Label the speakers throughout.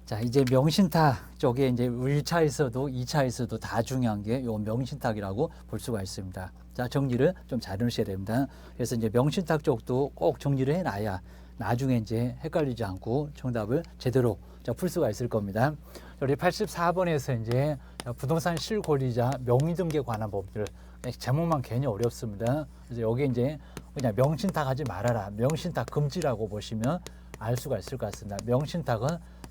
Speaker 1: 자, 이제 명신탁 쪽에 이제 1차에서도 2차에서도 다 중요한 게 요 명신탁이라고 볼 수가 있습니다. 자, 정리를 좀 잘 해놓으셔야 됩니다. 그래서 이제 명신탁 쪽도 꼭 정리를 해놔야 나중에 이제 헷갈리지 않고 정답을 제대로 풀 수가 있을 겁니다. 우리 84번에서 이제 부동산 실권리자 명의등기에 관한 법들, 제목만 괜히 어렵습니다. 그래서 여기 이제 그냥 명신탁 하지 말아라, 명신탁 금지라고 보시면 알 수가 있을 것 같습니다. 명신탁은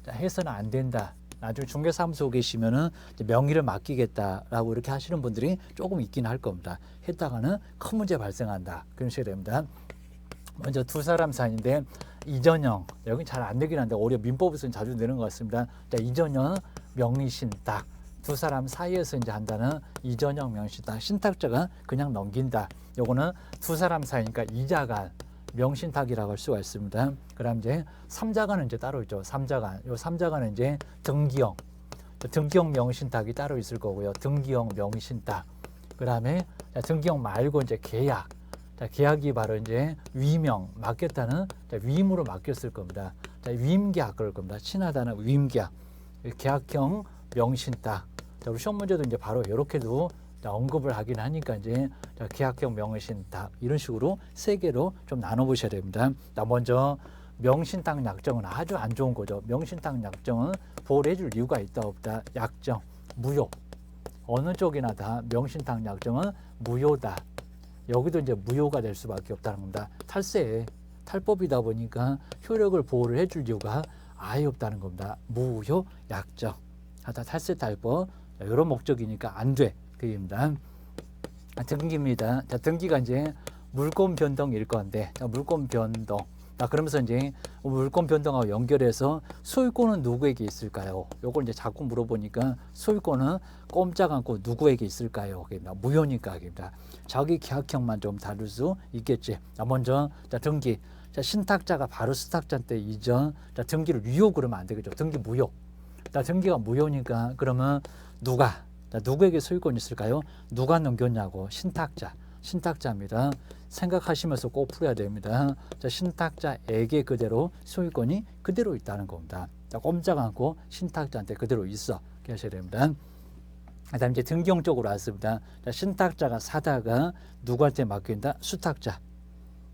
Speaker 1: 해서는 안 된다. 나중에 중개사무소 계시면은 명의를 맡기겠다라고 이렇게 하시는 분들이 조금 있긴 할 겁니다. 했다가는 큰 문제 발생한다. 그러셔야 됩니다. 먼저 두 사람 사이인데 이전형, 여기 잘 안 되긴 한데 오히려 민법에서는 자주 되는 것 같습니다. 자, 이전형 명의신탁, 두 사람 사이에서 이제 한다는 이전형 명의신탁, 신탁자가 그냥 넘긴다. 요거는 두 사람 사이니까 이자간 명신탁이라고 할 수가 있습니다. 그다음 이제 삼자간은 이제 따로 있죠. 삼자간, 요 삼자간은 이제 등기형, 등기형 명의신탁이 따로 있을 거고요. 등기형 명의신탁. 그다음에 등기형 말고 이제 계약. 자, 계약이 바로 이제 위명, 맡겼다는 위임으로 맡겼을 겁니다. 자, 위임계약 그럴 겁니다. 친하다는 위임계약. 계약형 명신탁. 자, 우리 시험 문제도 이제 바로 이렇게도 언급을 하긴 하니까 이제 계약형 명의신탁 이런 식으로 세 개로 좀 나눠보셔야 됩니다. 자, 먼저 명신탁 약정은 아주 안 좋은 거죠. 명신탁 약정은 보호를 해줄 이유가 있다 없다. 약정, 무효. 어느 쪽이나 다 명신탁 약정은 무효다. 여기도 이제 무효가 될 수밖에 없다는 겁니다. 탈세, 탈법이다 보니까 효력을 보호를 해줄 이유가 아예 없다는 겁니다. 무효 약정. 하다 탈세 탈법 이런 목적이니까 안 돼. 그입니다. 등기입니다. 자, 등기가 이제 물권 변동일 건데, 자, 물권 변동. 자, 그러면서 이제 물권 변동하고 연결해서 소유권은 누구에게 있을까요? 요걸 이제 자꾸 물어보니까 소유권은 꼼짝 않고 누구에게 있을까요? 무효니까. 자기 계약형만 좀 다룰 수 있겠지. 자, 먼저 자, 등기. 자, 신탁자가 바로 수탁자한테 이전. 자, 등기를 유효 그러면 안 되겠죠. 등기 무효. 자, 등기가 무효니까 그러면 누가? 자, 누구에게 소유권이 있을까요? 누가 넘겼냐고. 신탁자. 신탁자입니다. 생각하시면서 꼭 풀어야 됩니다. 자, 신탁자에게 그대로 소유권이 그대로 있다는 겁니다. 자, 꼼짝 않고 신탁자한테 그대로 있어. 이렇게 하셔야 됩니다. 그다음 이제 등기형 쪽으로 왔습니다. 자, 신탁자가 사다가 누구한테 맡긴다? 수탁자.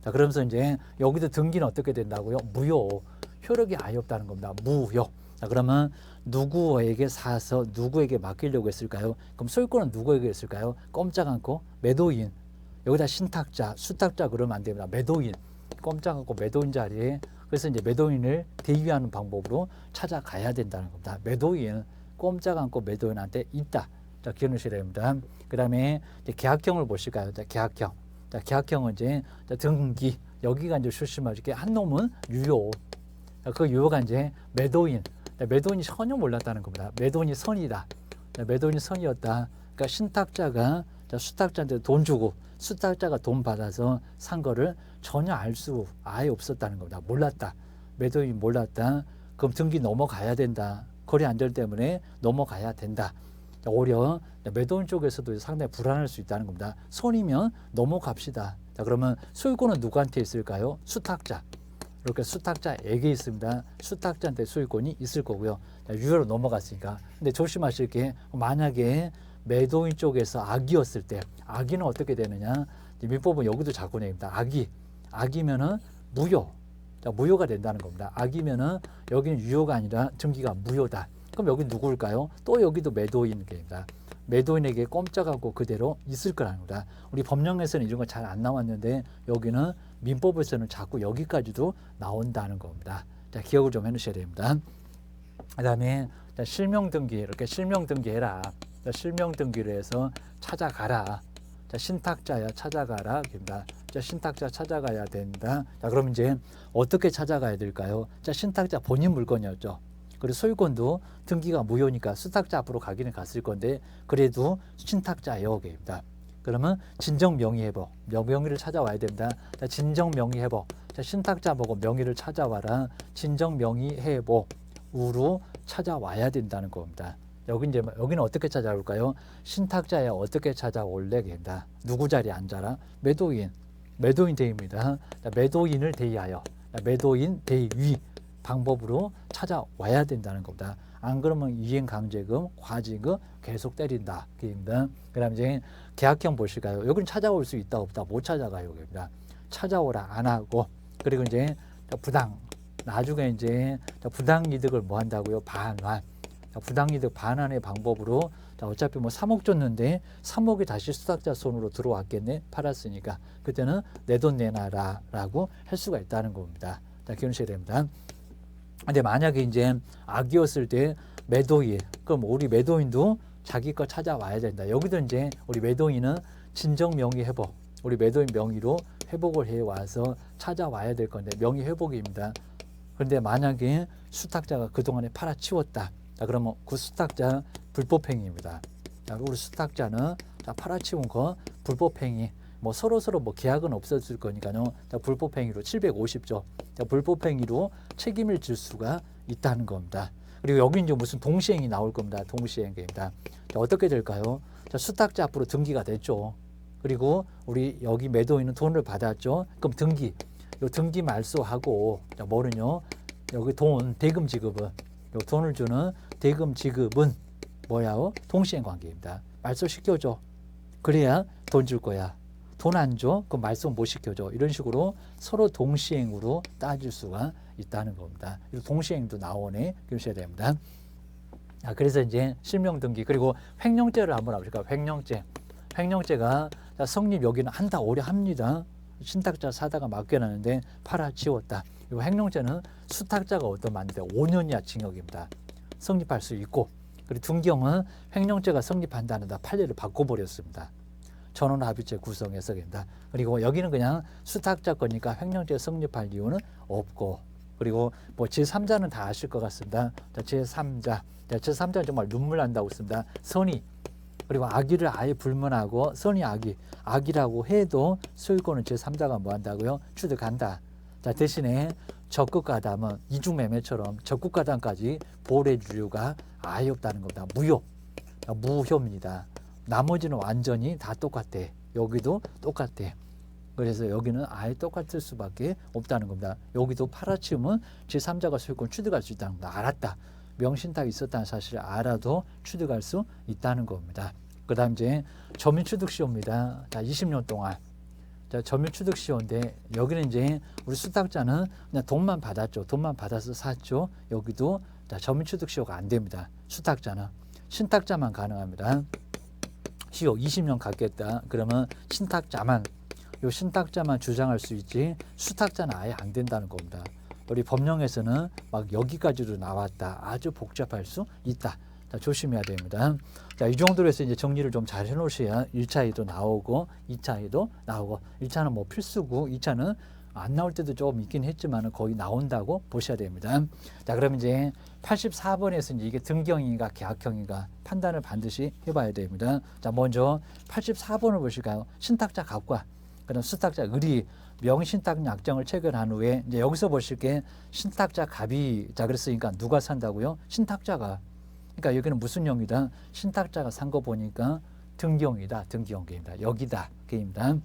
Speaker 1: 자, 그러면서 이제 여기도 등기는 어떻게 된다고요? 무효. 효력이 아예 없다는 겁니다. 무효. 자, 그러면 누구에게 사서 누구에게 맡기려고 했을까요? 그럼 소유권은 누구에게 했을까요? 꼼짝 않고 매도인. 여기다 신탁자, 수탁자 그러면 안 됩니다. 매도인. 꼼짝 않고 매도인 자리에, 그래서 이제 매도인을 대위하는 방법으로 찾아가야 된다는 겁니다. 매도인, 꼼짝 않고 매도인한테 있다. 자, 기억하셔야 됩니다. 그 다음에 계약형을 보실까요? 자, 계약형. 자, 계약형은 이제 등기. 여기가 이제 조심하실게. 한 놈은 유효. 그 유효가 이제 매도인. 매도인이 전혀 몰랐다는 겁니다. 매도인이 선이다. 매도인이 선이었다. 그러니까 신탁자가 수탁자한테 돈 주고 수탁자가 돈 받아서 산 거를 전혀 알 수 아예 없었다는 겁니다. 몰랐다. 매도인이 몰랐다. 그럼 등기 넘어가야 된다. 거래 안절 때문에 넘어가야 된다. 오히려 매도인 쪽에서도 상당히 불안할 수 있다는 겁니다. 선이면 넘어갑시다. 자, 그러면 소유권은 누구한테 있을까요? 수탁자. 이렇게 수탁자에게 있습니다. 수탁자한테 소유권이 있을 거고요. 자, 유효로 넘어갔으니까. 근데 조심하실 게 만약에 매도인 쪽에서 악이었을 때, 악이는 어떻게 되느냐? 민법은 여기도 자꾸 내립니다. 악이면은 무효. 자, 무효가 된다는 겁니다. 악이면은 여기는 유효가 아니라 등기가 무효다. 그럼 여기 누구일까요? 또 여기도 매도인입니다. 매도인에게 꼼짝하고 그대로 있을 거라는 겁니다. 우리 법령에서는 이런 거 잘 안 나왔는데 여기는 민법에서는 자꾸 여기까지도 나온다는 겁니다. 자, 기억을 좀 해놓으셔야 됩니다. 그 다음에 실명등기, 이렇게 실명등기해라. 자, 실명등기를 해서 찾아가라. 자, 신탁자야 찾아가라. 자, 신탁자 찾아가야 된다. 자, 그럼 이제 어떻게 찾아가야 될까요? 자, 신탁자 본인 물건이었죠. 그리고 소유권도 등기가 무효니까 수탁자 앞으로 가기는 갔을 건데 그래도 신탁자예요. 그러면 진정명의회복, 명의를 찾아와야 됩니다. 자, 진정명의회복. 자, 신탁자 보고 명의를 찾아와라. 진정명의회복으로 찾아와야 된다는 겁니다. 여기는 어떻게 찾아올까요? 신탁자에 어떻게 찾아올래? 된다. 누구 자리에 앉아라? 매도인 대위입니다. 자, 매도인을 대위하여, 매도인 대위 방법으로 찾아와야 된다는 겁니다. 안 그러면 이행강제금, 과징금 계속 때린다. 그입니다. 그다음 이제 계약형 보실까요? 여기는 찾아올 수 있다 없다 못 찾아가요. 그입니다. 찾아오라 안 하고 그리고 이제 부당 나중에 이제 부당이득을 뭐 한다고요? 반환. 부당이득 반환의 방법으로 어차피 뭐 3억 줬는데 3억이 다시 수탁자 손으로 들어왔겠네. 팔았으니까 그때는 내 돈 내놔라 라고 할 수가 있다는 겁니다. 자, 기억하셔야 됩니다. 근데 만약에 이제 악이었을 때 매도인, 그럼 우리 매도인도 자기 거 찾아와야 된다. 여기도 이제 우리 매도인은 진정 명의 회복, 우리 매도인 명의로 회복을 해 와서 찾아와야 될 건데 명의 회복입니다. 그런데 만약에 수탁자가 그동안에 팔아치웠다. 자, 그러면 그 수탁자 불법행위입니다. 자, 우리 수탁자는 팔아치운 거 불법행위. 뭐 서로 뭐 계약은 없었을 거니까요. 자, 불법행위로 750조. 자, 불법행위로 책임을 질 수가 있다는 겁니다. 그리고 여기 이제 무슨 동시행이 나올 겁니다. 동시행입니다. 자, 어떻게 될까요? 자, 수탁자 앞으로 등기가 됐죠. 그리고 우리 여기 매도인은 돈을 받았죠. 그럼 등기, 요 등기 말소하고 자, 뭐는요? 여기 돈 대금 지급은 요 돈을 주는 대금 지급은 뭐야요? 동시행 관계입니다. 말소 시켜줘. 그래야 돈 줄 거야. 돈 안 줘? 그럼 말소 못 시켜줘. 이런 식으로 서로 동시행으로 따질 수가 있다는 겁니다. 동시행도 나오네. 그러셔야 됩니다. 아, 그래서 이제 실명등기 그리고 횡령죄를 한번 해볼까요? 횡령죄. 횡령죄가 성립 여기는 한다 오래 합니다. 신탁자 사다가 맡겨놨는데 팔아치웠다. 이 횡령죄는 수탁자가 어떤 만데 5년 이하 징역입니다. 성립할 수 있고 그리고 등기형은 횡령죄가 성립한다는다 판례를 바꿔버렸습니다. 전원합의체 구성해서 됩니다. 그리고 여기는 그냥 수탁자 거니까 횡령죄 성립할 이유는 없고 그리고 뭐 제3자는 다 아실 것 같습니다. 자, 제3자. 제3자는 정말 눈물 난다고 씁니다. 선의. 그리고 악의를 아예 불문하고 선의 악의라고 해도 소유권은 제3자가 뭐 한다고요? 취득한다. 자, 대신에 적극가담은 이중매매처럼 적극가담까지 보호해줄 이유가 아예 없다는 겁니다. 무효입니다. 나머지는 완전히 다 똑같아. 여기도 똑같아. 그래서 여기는 아예 똑같을 수밖에 없다는 겁니다. 여기도 팔아치우면 제3자가 소유권 취득할 수 있다는 겁니다. 알았다. 명신탁이 있었다는 사실을 알아도 취득할 수 있다는 겁니다. 그 다음 이제 점유취득시효입니다. 자, 20년 동안. 자, 점유취득시효인데 여기는 이제 우리 수탁자는 그냥 돈만 받았죠. 돈만 받아서 샀죠. 여기도 자, 점유취득시효가 안 됩니다. 수탁자는. 신탁자만 가능합니다. 시효 20년 갖겠다. 그러면 신탁자만 주장할 수 있지 수탁자는 아예 안 된다는 겁니다. 우리 법령에서는 막 여기까지도 나왔다. 아주 복잡할 수 있다. 자, 조심해야 됩니다. 자, 이 정도로 해서 이제 정리를 좀 잘 해놓으셔야 1차에도 나오고 2차에도 나오고 1차는 뭐 필수고 2차는 안 나올 때도 조금 있긴 했지만 거의 나온다고 보셔야 됩니다. 자, 그럼 이제 84번에서 이제 이게 등기형인가 계약형인가 판단을 반드시 해봐야 됩니다. 자, 먼저 84번을 보실까요? 신탁자 갑과 그다음 수탁자 의리 명신탁 약정을 체결한 후에 이제 여기서 보실 게 신탁자 갑이 자 그랬으니까 누가 산다고요? 신탁자가. 그러니까 여기는 무슨 형이다? 신탁자가 산 거 보니까 등기형이다. 등기형입니다. 여기다. 그입니다.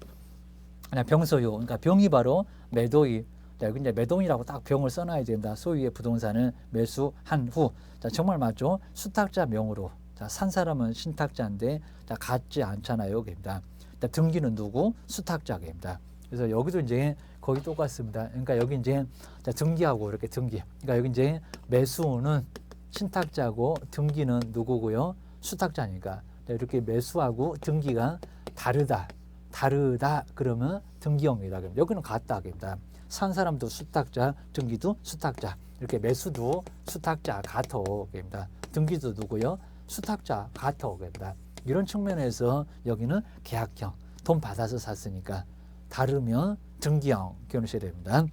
Speaker 1: 그냥 병소유. 그러니까 병이 바로 매도인. 자, 여기 이제 매도인이라고 딱 병을 써놔야 된다. 소유의 부동산을 매수한 후. 자, 정말 맞죠? 수탁자 명으로. 자, 산 사람은 신탁자인데 자, 같지 않잖아요. 그입니다. 자, 등기는 누구? 수탁자입니다. 그래서 여기도 이제 거의 똑같습니다. 그러니까 여기 이제 자, 등기하고 이렇게 등기. 그러니까 여기 이제 매수는 신탁자고 등기는 누구고요? 수탁자니까. 자, 이렇게 매수하고 등기가 다르다 그러면 등기형이다. 그럼 여기는 같다. 그럽니다. 산 사람도 수탁자, 등기도 수탁자. 이렇게 매수도 수탁자 같아. 그럽니다. 등기도 누구요? 수탁자 같아. 그럽니다. 이런 측면에서 여기는 계약형. 돈 받아서 샀으니까 다르면 등기형 기억하셔야 됩니다.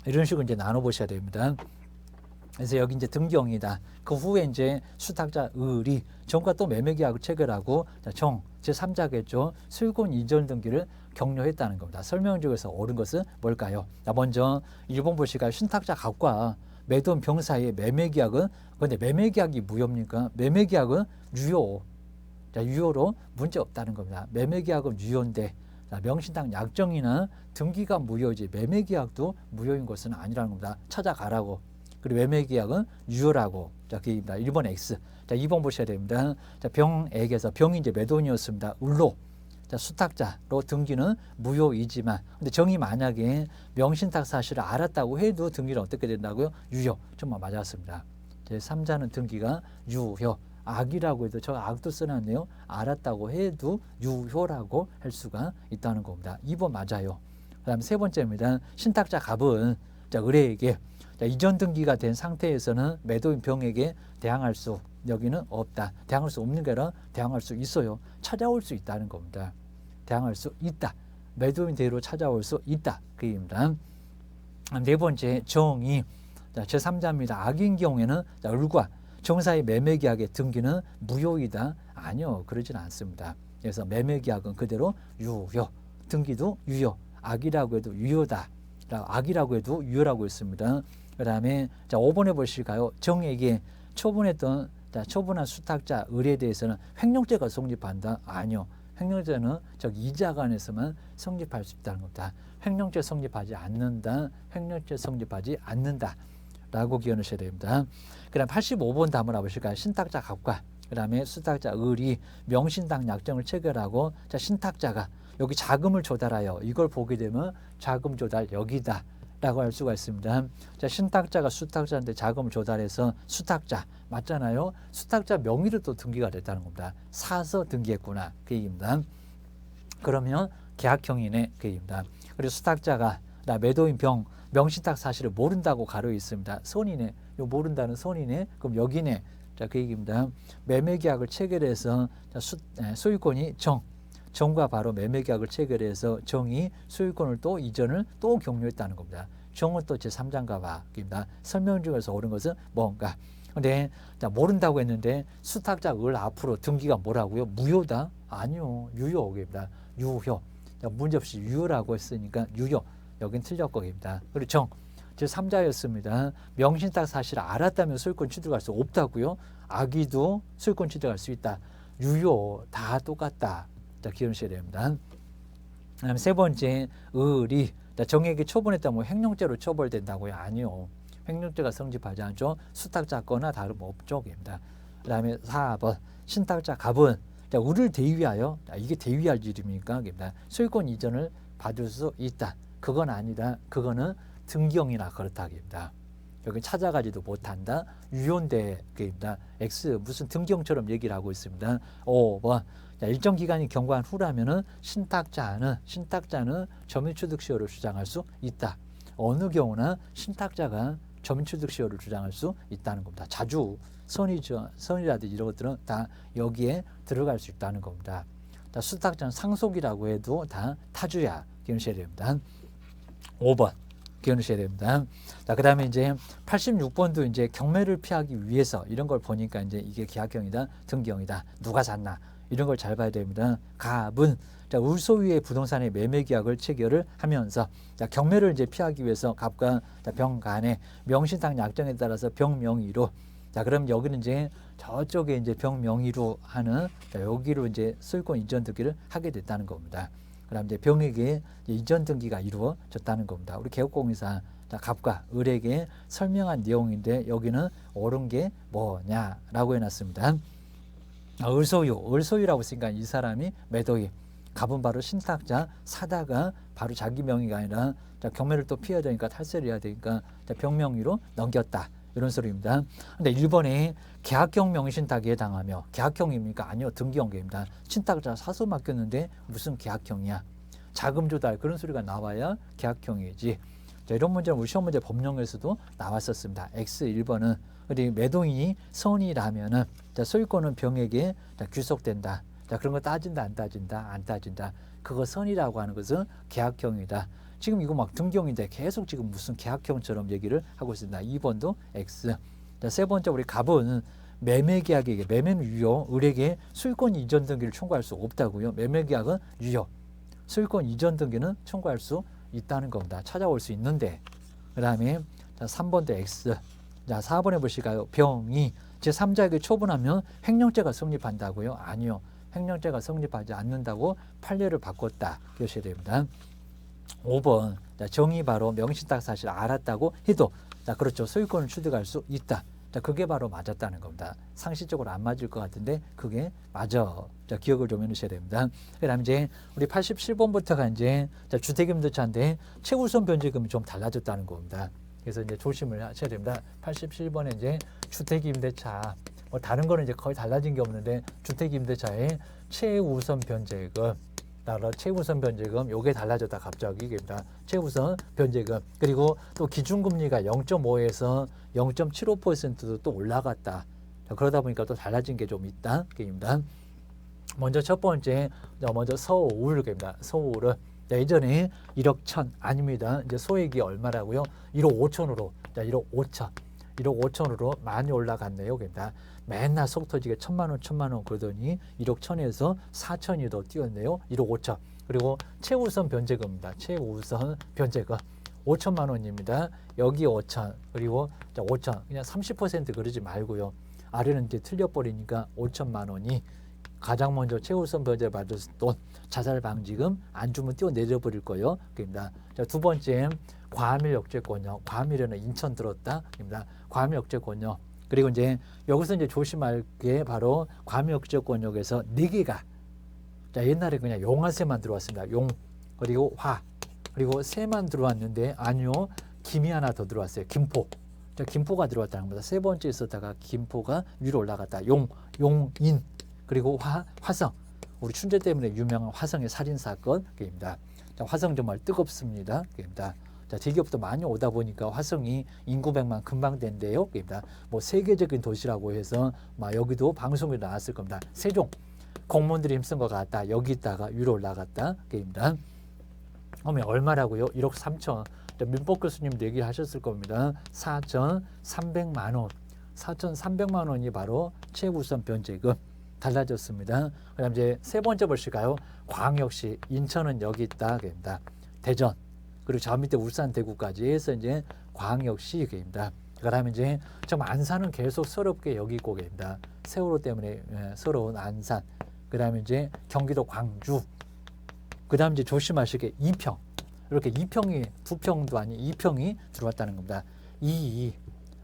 Speaker 1: 이런 식으로 이제 나눠보셔야 됩니다. 그래서 여기 이제 등기형이다. 그 후에 이제 수탁자 의리, 정과 또 매매계약을 체결하고 제3자겠죠. 소유권 이전 등기를 격려했다는 겁니다. 설명 중에서 옳은 것은 뭘까요? 자, 먼저 1번 보시니까 신탁자 갑과 매도인 병 사이의 매매계약은 그런데 매매계약이 무효입니까? 매매계약은 유효. 자, 유효로 문제 없다는 겁니다. 매매계약은 유효인데 자, 명신탁 약정이나 등기가 무효이지 매매계약도 무효인 것은 아니라는 겁니다. 찾아가라고. 그리고 매매계약은 유효라고. 자, 그입니다. 1번 X. 자, 2번 보셔야 됩니다. 자, 병액에서 병이 이제 매도인이었습니다. 을로. 자, 수탁자로 등기는 무효이지만, 근데 정이 만약에 명신탁 사실을 알았다고 해도 등기는 어떻게 된다고요? 유효. 정말 맞았습니다. 제3자는 등기가 유효. 악이라고 해도 저 악도 써놨네요. 알았다고 해도 유효라고 할 수가 있다는 겁니다. 2번 맞아요. 그 다음 세 번째입니다. 신탁자 갑은 자, 의뢰에게 자, 이전 등기가 된 상태에서는 매도인 병에게 대항할 수 여기는 없다. 대항할 수 없는 게 아니라 대항할 수 있어요. 찾아올 수 있다는 겁니다. 대항할 수 있다. 매도인 대로 찾아올 수 있다. 그 얘기입니다. 네 번째 정의. 자, 제3자입니다. 악인 경우에는 자, 을과 정사의 매매계약의 등기는 무효이다. 아니요, 그러진 않습니다. 그래서 매매계약은 그대로 유효, 등기도 유효, 악이라고 해도 유효다. 악이라고 해도 유효라고 했습니다. 그 다음에 자 5번에 보실까요? 정에게 처분했던 자, 처분한 수탁자 을에 대해서는 횡령죄가 성립한다. 아니요, 횡령죄는 이자가 안에서만 성립할 수 있다는 겁니다. 횡령죄 성립하지 않는다. 횡령죄 성립하지 않는다. 라고 기억하셔야 됩니다. 그 다음 85번 답을 해보실까요? 신탁자 갑과 그 다음에 수탁자 을이 명신당 약정을 체결하고 자, 신탁자가 여기 자금을 조달하여 이걸 보게 되면 자금 조달 여기다 라고 할 수가 있습니다. 자, 신탁자가 수탁자한테 자금을 조달해서 수탁자 맞잖아요. 수탁자 명의로 또 등기가 됐다는 겁니다. 사서 등기했구나 그 얘기입니다. 그러면 계약형이네 그 얘기입니다. 그리고 수탁자가 나 매도인 병 명신탁 사실을 모른다고 가려 있습니다. 선이네. 요 모른다는 선이네. 그럼 여기네. 자, 그 얘기입니다. 매매계약을 체결해서 소유권이 정과 바로 매매계약을 체결해서 정이 소유권을 또 이전을 또 경료했다는 겁니다. 정은 또 제3자인가 봐입니다. 설명 중에서 옳은 것은 뭔가. 근데 자, 모른다고 했는데 수탁자 을 앞으로 등기가 뭐라고요? 무효다? 아니요. 유효입니다. 유효. 자, 문제없이 유효라고 했으니까 유효. 여긴 틀렸거입니다. 그리고 정, 제3자였습니다. 명신탁 사실을 알았다면 소유권 취득할 수 없다고요. 악의도 소유권 취득할 수 있다. 유효 다 똑같다. 자, 기억하셔야 됩니다. 그다음 세 번째, 을이 정에게 처분했다면 횡령죄로 처벌된다고요. 아니요. 횡령죄가 성립하지 않죠. 수탁자 거나 다름없죠입니다. 그다음에 4번, 신탁자 갑은 을을 대위하여 이게 대위할 일입니까? 소유권 이전을 받을 수 있다. 그건 아니다. 그거는 등기형이나 그렇다입니다. 여기 찾아가지도 못한다. 유효인데입니다. X 무슨 등기형처럼 얘기를 하고 있습니다. 5번 자, 일정 기간이 경과한 후라면은 신탁자는 점유취득시효를 주장할 수 있다. 어느 경우나 신탁자가 점유취득시효를 주장할 수 있다는 겁니다. 자주 선이라든지 이런 것들은 다 여기에 들어갈 수 있다는 겁니다. 자, 수탁자는 상속이라고 해도 다 타주야 기억하셔야 됩니다. 5번 기억하셔야 됩니다. 자, 그 다음에 이제 86번도 이제 경매를 피하기 위해서 이런 걸 보니까 이제 이게 계약형이다, 등기형이다, 누가 샀나 이런 걸 잘 봐야 됩니다. 갑은 자, 을소유의 부동산의 매매 계약을 체결을 하면서 자, 경매를 이제 피하기 위해서 갑과 병 간의 명신탁 약정에 따라서 병 명의로 자, 그럼 여기는 이제 저쪽에 이제 병 명의로 하는 자, 여기로 이제 소유권 이전 등기를 하게 됐다는 겁니다. 그다음 이제 병에게 이전 등기가 이루어졌다는 겁니다. 우리 개업공사 갑과 을에게 설명한 내용인데 여기는 옳은 게 뭐냐라고 해놨습니다. 을소유라고 했으니까 이 사람이 매도인, 갑은 바로 신탁자, 사다가 바로 자기 명의가 아니라 경매를 또 피해야 되니까 탈세를 해야 되니까 병명의로 넘겼다. 이런 소리입니다. 근데 1번에 계약형 명의신탁에 해당하며 계약형입니까? 아니요. 등기형입니다. 신탁자 사서 맡겼는데 무슨 계약형이야? 자금 조달 그런 소리가 나와야 계약형이지. 자, 이런 문제는 우리 시험 문제 법령에서도 나왔었습니다. X 1번은 우리 매도인이 선이라면은 자, 소유권은 병에게 자, 귀속된다. 자, 그런 거 따진다 안 따진다 안 따진다. 그거 선이라고 하는 것은 계약형이다. 지금 이거 막 등기형인데 계속 지금 무슨 계약형처럼 얘기를 하고 있습니다. 2번도 X. 자, 세 번째 우리 갑은 매매계약에게 매매는 유효, 을에게 소유권 이전 등기를 청구할 수 없다고요. 매매계약은 유효, 소유권 이전 등기는 청구할 수 있다는 겁니다. 찾아올 수 있는데. 그 다음에 3번도 X. 자, 4번에 보실까요? 병이 제3자에게 처분하면 횡령죄가 성립한다고요? 아니요. 횡령죄가 성립하지 않는다고 판례를 바꿨다. 기억하셔야 됩니다. 5번 정의 바로 명신탁 사실을 알았다고 해도 자, 그렇죠. 소유권을 취득할 수 있다. 자, 그게 바로 맞았다는 겁니다. 상식적으로 안 맞을 것 같은데 그게 맞아. 자, 기억을 좀 해놓으셔야 됩니다. 그다음 이제 우리 87번부터가 이제 자, 주택임대차인데 최우선 변제금이 좀 달라졌다는 겁니다. 그래서 이제 조심을 하셔야 됩니다. 87번에 이제 주택임대차 뭐 다른 거는 이제 거의 달라진 게 없는데 주택임대차의 최우선 변제금 따라 최우선 변제금 요게 달라졌다 갑자기 입니다. 최우선 변제금 그리고 또 기준금리가 0.5에서 0.75%도 또 올라갔다. 자, 그러다 보니까 또 달라진 게 좀 있다. 입니다. 먼저 첫 번째 먼저 서울입니다. 서울은 예전에 1억 1천 아닙니다. 이제 소액이 얼마라고요? 1억 5천으로 자 1억 5천 1억 5천으로 많이 올라갔네요. 입니다. 맨날 속 터지게 1,000만 원, 1,000만 원 그러더니 1억 1천에서 4천이 더 뛰었네요. 1억 5천. 그리고 최우선 변제금입니다. 최우선 변제금 5천만 원입니다. 여기 5천 그리고 자 5천 그냥 30% 그러지 말고요. 아래는 이제 틀려버리니까 5천만 원이 가장 먼저 최우선 변제 받았을 돈 자살 방지금 안 주면 뛰어내려 버릴 거예요. 그입니다. 자, 두 번째 과밀 역제권요. 과밀에는 인천 들었다. 입니다. 과밀 역제권요. 그리고 이제 여기서 이제 조심할 게 바로 과밀 역제권역에서 네 개가 자 옛날에 그냥 용화세만 들어왔습니다. 용 그리고 화 그리고 세만 들어왔는데 아니요 김이 하나 더 들어왔어요. 김포. 자 김포가 들어왔다는 겁니다. 세 번째 있었다가 김포가 위로 올라갔다. 용인 그리고 화성 우리 춘제 때문에 유명한 화성의 살인 사건입니다. 자, 화성 정말 뜨겁습니다. 입니다. 자, 대기업도 많이 오다 보니까 화성이 인구 100만 금방 된대요. 입니다. 뭐 세계적인 도시라고 해서 막 여기도 방송에 나왔을 겁니다. 세종 공무원들이 힘쓴 것 같다. 여기 있다가 위로 올라갔다. 입니다. 그러면 얼마라고요? 1억 3천. 민법 교수님도 얘기하셨을 겁니다. 4,300만 원. 4,300만 원이 바로 최우선 변제금. 달라졌습니다. 그다음 이제 세 번째 보실까요? 광역시 인천은 여기 있다. 입니다. 대전 그리고 저 밑에 울산 대구까지 해서 이제 광역시입니다. 그다음에 이제 좀 안산은 계속 서럽게 여기고 계십니다. 세월호 때문에 서러운 안산. 그다음에 이제 경기도 광주. 그다음 이제 조심하실 게 이평. 이렇게 이평이 두 평도 아닌 이평이 들어왔다는 겁니다.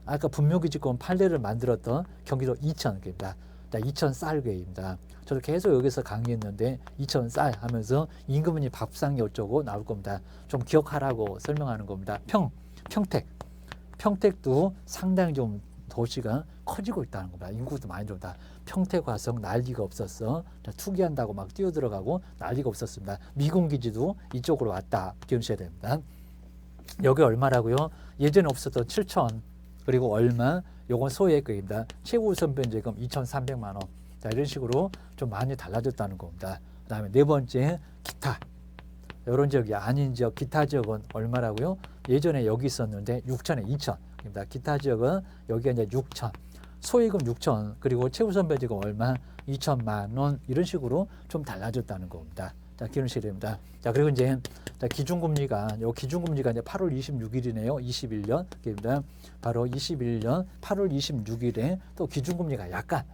Speaker 1: 아까 분묘기지권 판례를 만들었던 경기도 이천입니다. 자, 이천 쌀계입니다. 저도 계속 여기서 강의했는데 이천 쌀 하면서 임금은이 밥상이 어쩌고 나올 겁니다. 좀 기억하라고 설명하는 겁니다. 평택도 상당히 좀 도시가 커지고 있다는 겁니다. 인구도 많이 들어온다. 평택 화성 난리가 없었어. 자, 투기한다고 막 뛰어들어가고 난리가 없었습니다. 미군기지도 이쪽으로 왔다. 기억하셔야 됩니다. 여기 얼마라고요? 예전에 없었던 7천 그리고 얼마 요건 소액입니다. 최우선 변제금 2,300만 원. 자, 이런 식으로 좀 많이 달라졌다는 겁니다. 그다음에 네 번째 기타. 이런 지역이 아닌 지역 기타 지역은 얼마라고요? 예전에 여기 있었는데 6천에 2천입니다. 기타 지역은 여기가 이제 6천. 소액은 6천 그리고 최우선 변제금 얼마? 2천만 원 이런 식으로 좀 달라졌다는 겁니다. 자, 기억하셔야 됩니다. 자, 그리고 이제 자, 기준금리가 이제 8월 26일이네요. 21년입니다. 바로 21년 8월 26일에 또 기준금리가 약간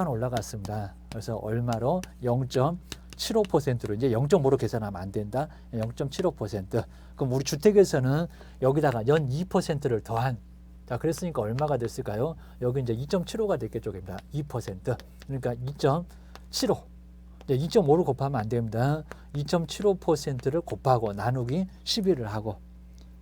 Speaker 1: 올라갔습니다. 그래서 얼마로 0.75%로 이제 0.5로 계산하면 안 된다. 0.75%. 그럼 우리 주택에서는 여기다가 연 2%를 더한 자, 그랬으니까 얼마가 됐을까요? 여기 이제 2.75가 됐겠죠. 2%. 그러니까 2.75. 2.5로 곱하면 안 됩니다. 2.75%를 곱하고 나누기 11을 하고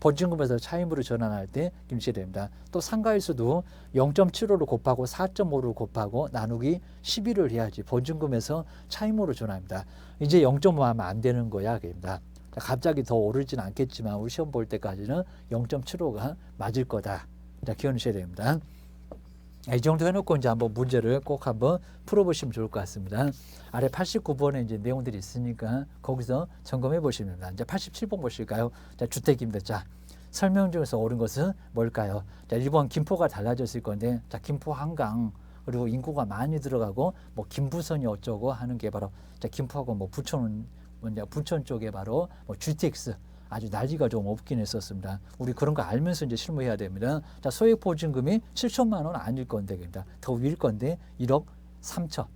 Speaker 1: 보증금에서 차임으로 전환할 때 김치해야 됩니다. 또 상가일수도 0.75로 곱하고 4.5로 곱하고 나누기 11을 해야지 보증금에서 차임으로 전환합니다. 이제 0.5 하면 안 되는 거야. 그입니다. 갑자기 더 오르진 않겠지만 우리 시험 볼 때까지는 0.75가 맞을 거다. 자, 기억하셔야 됩니다. 이 정도 해놓고 이제 한번 문제를 꼭 한번 풀어보시면 좋을 것 같습니다. 아래 89번에 이제 내용들이 있으니까 거기서 점검해 보시면 됩니다. 이제 87번 보실까요? 자, 주택임대차. 설명 중에서 옳은 것은 뭘까요? 자, 1번 김포가 달라졌을 건데, 자, 김포 한강, 그리고 인구가 많이 들어가고, 뭐, 김부선이 어쩌고 하는 게 바로, 자, 김포하고 뭐, 부천 쪽에 바로 뭐, GTX. 아주 난리가 좀 없긴 했었습니다. 우리 그런 거 알면서 이제 실무해야 됩니다. 자, 소액 보증금이 7천만 원 아닐 건데, 더 위일 건데 1억 3천,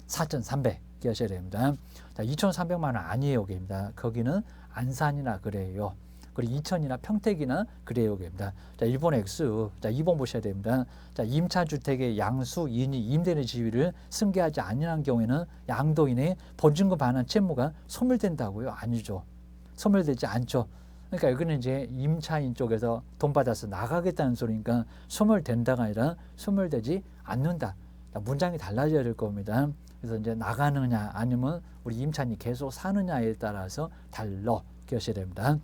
Speaker 1: 4,300 기하셔야 됩니다. 자, 2,300만 원 아니에요, 입니다. 거기는 안산이나 그래요. 그리고 이천이나 평택이나 그래요. 입니다. 자, 1번 X. 자, 2번 보셔야 됩니다. 자, 임차 주택의 양수 이인이 임대인의 지위를 승계하지 아니한 경우에는 양도인의 보증금 반환 채무가 소멸된다고요? 아니죠. 소멸되지 않죠. 그러니까 여기는 이제 임차인 쪽에서 돈 받아서 나가겠다는 소리니까 소멸된다가 아니라 소멸되지 않는다. 문장이 달라져야 될 겁니다. 그래서 이제 나가느냐 아니면 우리 임차인이 계속 사느냐에 따라서 달러 기억하셔야 됩니다.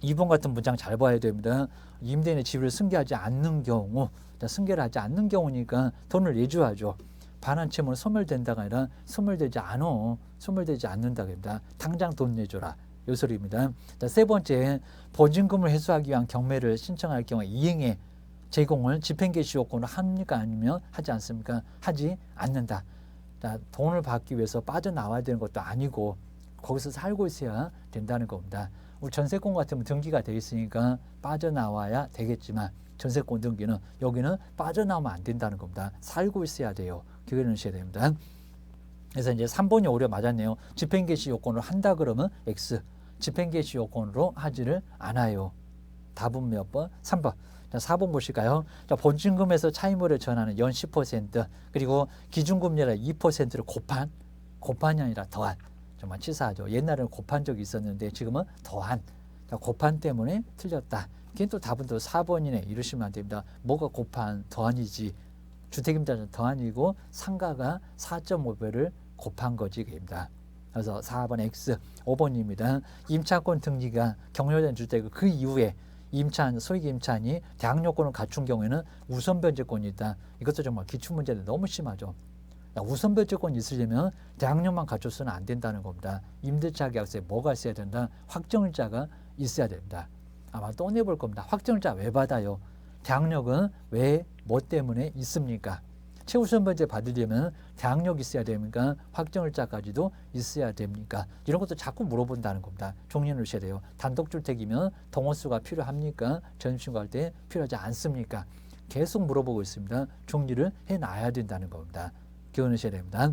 Speaker 1: 2번 같은 문장 잘 봐야 됩니다. 임대인의 지위를 승계하지 않는 경우, 승계를 하지 않는 경우니까 돈을 내줘야죠. 반환 채무는 소멸된다가 아니라 소멸되지 않는다고 합니다. 당장 돈 내줘라. 요 소리입니다. 자, 세 번째, 보증금을 회수하기 위한 경매를 신청할 경우에 이행의 제공을 집행개시 요건으로 합니까? 아니면 하지 않습니까? 하지 않는다. 자, 돈을 받기 위해서 빠져나와야 되는 것도 아니고 거기서 살고 있어야 된다는 겁니다. 우리 전세권 같으면 등기가 돼 있으니까 빠져나와야 되겠지만 전세권 등기는 여기는 빠져나오면 안 된다는 겁니다. 살고 있어야 돼요. 기억해 놓으셔야 됩니다. 그래서 이제 3번이 오히려 맞았네요. 집행개시 요건으로 한다 그러면 X. 집행개시 요건으로 하지를 않아요. 답은 몇 번? 3번. 자, 4번 보실까요? 자, 보증금에서 차임월에 전하는 연 10% 그리고 기준금리를 2%를 곱한이 아니라 더한. 정말 치사하죠. 옛날에는 곱한 적이 있었는데 지금은 더한. 자, 곱한 때문에 틀렸다. 그게 또 답은 또 4번이네. 이러시면 안 됩니다. 뭐가 곱한 더한이지. 주택임대는 더한이고 상가가 4.5배를 곱한 거지. 그입니다. 그래서 4번 X. 5번입니다. 임차권 등기가 경료된 주택을 그 이후에 소액 임차인이 대항 요건을 갖춘 경우에는 우선 변제권이 있다. 이것도 정말 기출문제인데 너무 심하죠. 우선 변제권이 있으려면 대항력만 갖춰서는 안 된다는 겁니다. 임대차 계약서에 뭐가 있어야 된다? 확정일자가 있어야 됩니다. 아마 또 내볼 겁니다. 확정일자 왜 받아요? 대항력은 왜, 뭐 때문에 있습니까? 최우선 변제 받으려면 대항력이 있어야 됩니까? 확정일자까지도 있어야 됩니까? 이런 것도 자꾸 물어본다는 겁니다. 종류를 넣으셔야 돼요. 단독주택이면 동호수가 필요합니까? 전입신고할 때 필요하지 않습니까? 계속 물어보고 있습니다. 종류를 해놔야 된다는 겁니다. 기억하셔야 됩니다.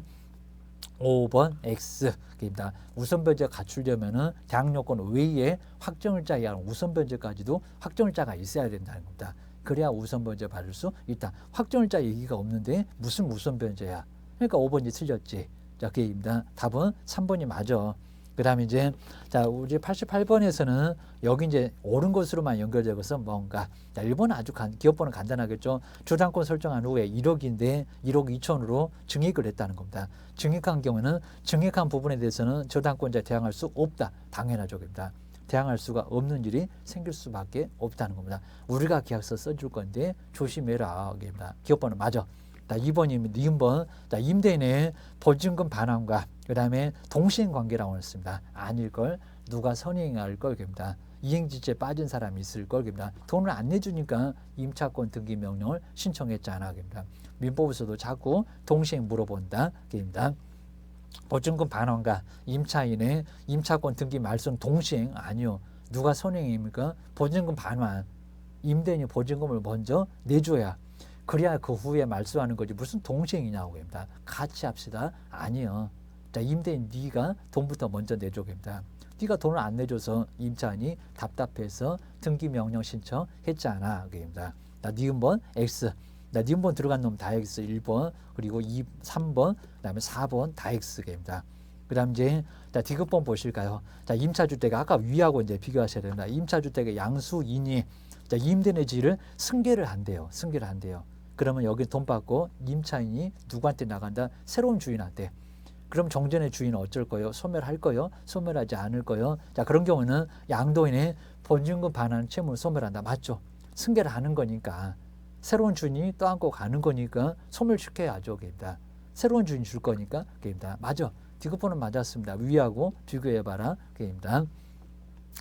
Speaker 1: 5번 X입니다. 우선 변제가 갖추려면은 대항요건 외에 확정일자 이하 우선 변제까지도 확정일자가 있어야 된다는 겁니다. 그래야 우선 변제 받을 수 있다. 확정일자 얘기가 없는데 무슨 우선 변제야? 그러니까 5번이 틀렸지. 자, 그입니다. 답은 3번이 맞아. 그 다음에 이제, 자, 우리 88번에서는 여기 이제 옳은 것으로만 연결되어서 뭔가. 자, 1번은 아주 기업번은 간단하겠죠. 주당권 설정한 후에 1억인데 1억 2천으로 증액을 했다는 겁니다. 증액한 경우는 증액한 부분에 대해서는 저당권자에 대항할 수 없다. 당연하죠. 입니다. 대항할 수가 없는 일이 생길 수밖에 없다는 겁니다. 우리가 계약서 써줄 건데 조심해라. 입니다. 기업번은 맞아. 자, 2번입니다. 2번. 자, 임대인의 보증금 반환과 그 다음에 동시행관계라고 했습니다. 아닐 걸 누가 선행할 걸입니다. 이행지체에 빠진 사람이 있을 걸입니다. 돈을 안 내주니까 임차권 등기 명령을 신청했잖아. 입니다. 민법에서도 자꾸 동시행 물어본다. 입니다. 보증금 반환과 임차인의 임차권 등기 말소는 동시행 아니요. 누가 선행입니까? 보증금 반환. 임대인이 보증금을 먼저 내줘야 그래야 그 후에 말소하는 거지 무슨 동시행이냐고 합니다. 같이 합시다. 아니요. 자, 임대인 네가 돈부터 먼저 내줘 합니다. 네가 돈을 안 내줘서 임차인이 답답해서 등기 명령 신청했잖아. 그입니다. 자, 니은번 X. 자, 니은번 들어간 놈 다 X. 1번 그리고 3번 그다음에 4번 다 X입니다. 그다음 이제 자, 디귿번 보실까요? 자, 임차주택 아까 위하고 이제 비교하셔야 됩니다. 임차주택의 양수인이 자, 임대인의 지위를 승계를 한대요. 그러면 여기 돈 받고 임차인이 누구한테 나간다? 새로운 주인한테. 그럼 정전의 주인은 어쩔 거예요? 소멸할 거예요? 소멸하지 않을 거예요? 자, 그런 경우는 양도인의 보증금 반환 채무를 소멸한다. 맞죠? 승계를 하는 거니까. 새로운 주인이 떠안고 가는 거니까 소멸시켜야죠. 그입니다. 새로운 주인 줄 거니까. 그입니다. 맞아. 디귿번은 맞았습니다. 위하고 비교해봐라. 그입니다.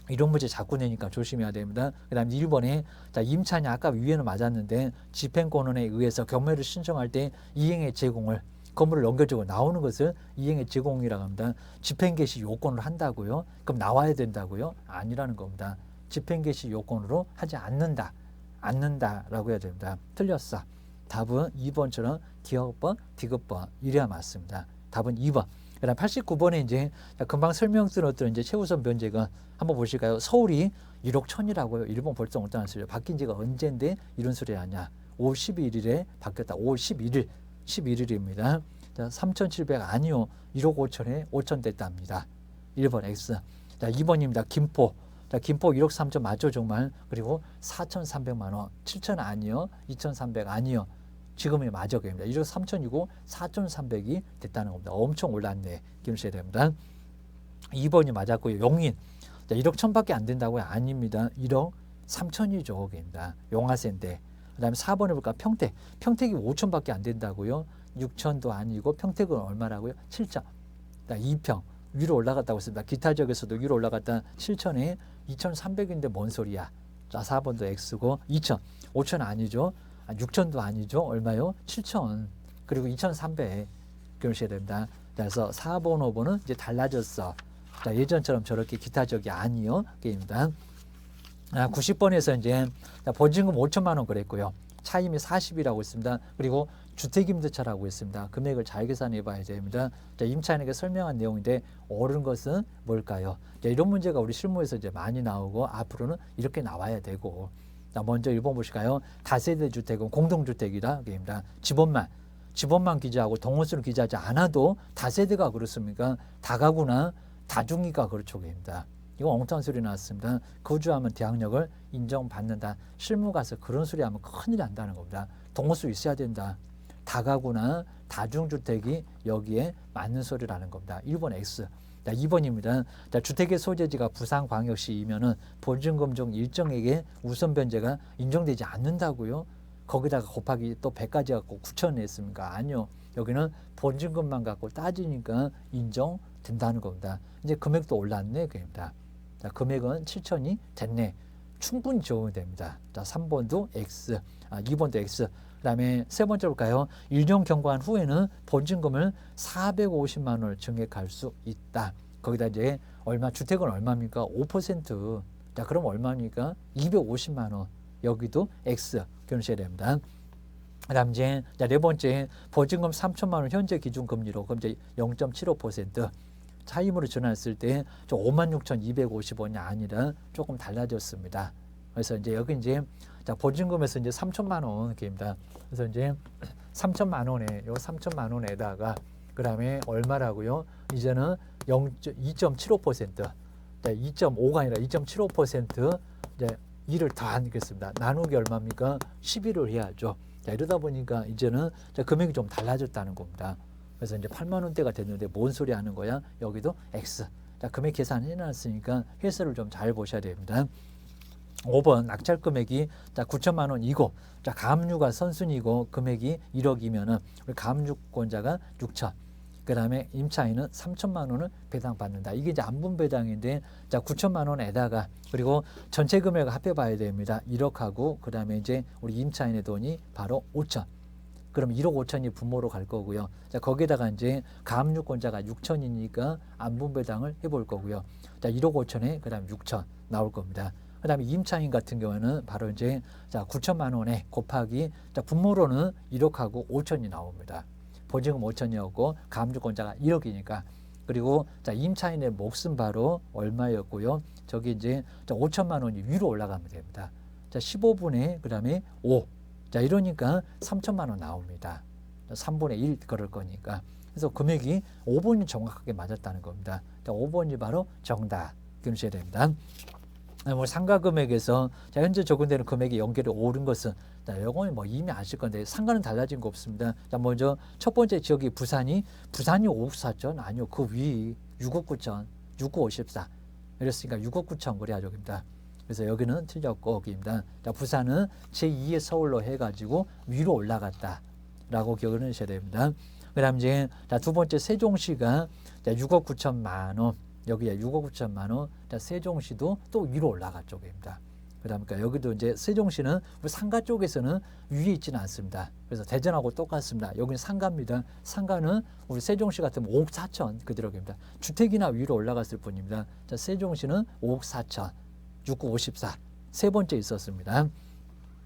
Speaker 1: 이런 문제 자꾸 내니까 조심해야 됩니다. 그 다음에 1번에 자, 임차인이 아까 위에는 맞았는데 집행권원에 의해서 경매를 신청할 때 이행의 제공을 건물을 넘겨주고 나오는 것을 이행의 제공이라고 합니다. 집행개시 요건을 한다고요? 그럼 나와야 된다고요? 아니라는 겁니다. 집행개시 요건으로 하지 않는다라고 해야 됩니다. 틀렸어. 답은 2번처럼 기억번, 디귿번 이래야 맞습니다. 답은 2번. 그다음 89번에 이제 금방 설명드렸던 이제 최우선 변제가 한번 보실까요? 서울이 1억 1천이라고요. 일본 벌써 엉뚱한 소리예요. 바뀐 지가 언젠데 이런 소리 하냐. 5월 11일에 바뀌었다. 5월 11일, 11일입니다. 자, 3,700 아니요. 1억 5천에 5천 됐답니다. 1번 X. 자, 2번입니다. 김포. 자, 김포 1억 3천 맞죠, 정말. 그리고 4,300만 원. 7천 아니요. 2,300 아니요. 지금이 맞아 됩니다. 1억 3천이고 4,300이 됐다는 겁니다. 엄청 올랐네. 기억하셔야 됩니다. 2번이 맞았고요. 용인. 자, 1억 1천밖에 안 된다고요? 아닙니다. 1억 3천이죠. 입니다. 용화세인데. 그 다음에 4번 해볼까? 평택. 평택이 5천밖에 안 된다고요? 6천도 아니고 평택은 얼마라고요? 7천. 자, 2평. 위로 올라갔다고 했습니다. 기타 지역에서도 위로 올라갔다 7천에 2,300인데 뭔 소리야. 자, 4번도 X고 2천. 5천 아니죠. 6천도 아니죠. 얼마요? 7천. 그리고 2,300. 그러셔야 됩니다. 그래서 4번, 5번은 이제 달라졌어. 자, 예전처럼 저렇게 기타 지역이 아니요. 게임입니다. 90번에서 이제 보증금 5천만 원 그랬고요. 차임이 40이라고 했습니다. 그리고 주택임대차라고 했습니다. 금액을 잘 계산해 봐야 됩니다. 자, 임차인에게 설명한 내용인데 옳은 것은 뭘까요? 자, 이런 문제가 우리 실무에서 이제 많이 나오고 앞으로는 이렇게 나와야 되고. 자, 먼저 1번 보실까요? 다세대 주택은 공동주택이라 게임입니다. 집원만 기재하고 동호수를 기재하지 않아도 다세대가 그렇습니까? 다가구나 다중이가 그렇죠 게임입니다. 이거 엉뚱한 소리 나왔습니다. 거주하면 대학력을 인정받는다. 실무 가서 그런 소리 하면 큰일 난다는 겁니다. 동호수 있어야 된다. 다가구나 다중주택이 여기에 맞는 소리라는 겁니다. 1번 X. 자, 2번입니다. 자, 주택의 소재지가 부산광역시이면은 보증금 중 일정에게 우선 변제가 인정되지 않는다고요? 거기다가 곱하기 또 100까지 갖고 9천 냈습니까? 아니요. 여기는 보증금만 갖고 따지니까 인정된다는 겁니다. 이제 금액도 올랐네. 그입니다. 자, 금액은 7천이 됐네. 충분히 적용이 됩니다. 자, 3번도 X, 2번도 X. 그 다음에 세 번째 볼까요? 1년 경과한 후에는 보증금을 450만 원을 증액할 수 있다. 거기다 이제 얼마, 주택은 얼마입니까? 5%. 자, 그럼 얼마입니까? 250만 원. 여기도 X 기억하셔야 됩니다. 그 다음 이제 네 번째 보증금 3천만 원 현재 기준 금리로 그럼 이제 0.75% 차임으로 전환했을 때 56,250원이 아니라 조금 달라졌습니다. 그래서 이제 여기 이제 자, 보증금에서 이제 3천만 원 이렇게입니다. 그래서 이제 3천만 원에 요 3천만 원에다가 그다음에 얼마라고요? 이제는 2.75% 2.5가 아니라 2.75% 이제 2를 더하겠습니다. 나누기 얼마입니까? 11을 해야죠. 자, 이러다 보니까 이제는 금액이 좀 달라졌다는 겁니다. 그래서 이제 8만 원대가 됐는데 뭔 소리 하는 거야? 여기도 X. 자, 금액 계산해 놨으니까 회수를 좀 잘 보셔야 됩니다. 5번 낙찰 금액이 자 9천만 원이고 자 가압류가 선순위고 금액이 1억이면은 우리 가압류권자가 6천. 그다음에 임차인은 3천만 원을 배당받는다. 이게 이제 안분 배당인데 자 9천만 원에다가 그리고 전체 금액을 합해 봐야 됩니다. 1억하고 그다음에 이제 우리 임차인의 돈이 바로 5천. 그럼 1억 5천이 분모로 갈 거고요. 자 거기에다가 이제 가압류권자가 6천이니까 안분 배당을 해볼 거고요. 자 1억 5천에 그다음 6천 나올 겁니다. 그다음에 임차인 같은 경우는 바로 이제 자 9천만 원에 곱하기 자 분모로는 1억하고 5천이 나옵니다. 보증금 5천이었고 가압류권자가 1억이니까 그리고 자 임차인의 몫은 바로 얼마였고요. 저기 이제 자 5천만 원이 위로 올라가면 됩니다. 자 15분의 그다음에 5. 자 이러니까 3천만 원 나옵니다. 3분의 1 그럴 거니까. 그래서 금액이 5번이 정확하게 맞았다는 겁니다. 자 5번이 바로 정답. 기억하셔야 됩니다. 뭐 상가 금액에서 자 현재 적용되는 금액이 연결이 오른 것은 자 이건 뭐 이미 아실 건데 상가는 달라진 거 없습니다. 자 먼저 첫 번째 지역이 부산이 5억 4천 아니요 그 위 6억 9천 6억 54 이랬으니까 6억 9천 그래야 적입니다. 그래서 여기는 틀렸고 여기입니다. 자 부산은 제2의 서울로 해가지고 위로 올라갔다라고 기억을 하셔야 됩니다. 그다음 이제 자 두 번째 세종시가 자 6억 9천만 원 여기에 6억 9천만 원. 자, 세종시도 또 위로 올라갔죠. 입니다. 그다음에 여기도 이제 세종시는 우리 상가 쪽에서는 위에 있지는 않습니다. 그래서 대전하고 똑같습니다. 여기는 상가입니다. 상가는 우리 세종시 같으면 5억 4천 그대로입니다. 주택이나 위로 올라갔을 뿐입니다. 자, 세종시는 5억 4천, 6억 54. 세 번째 있었습니다.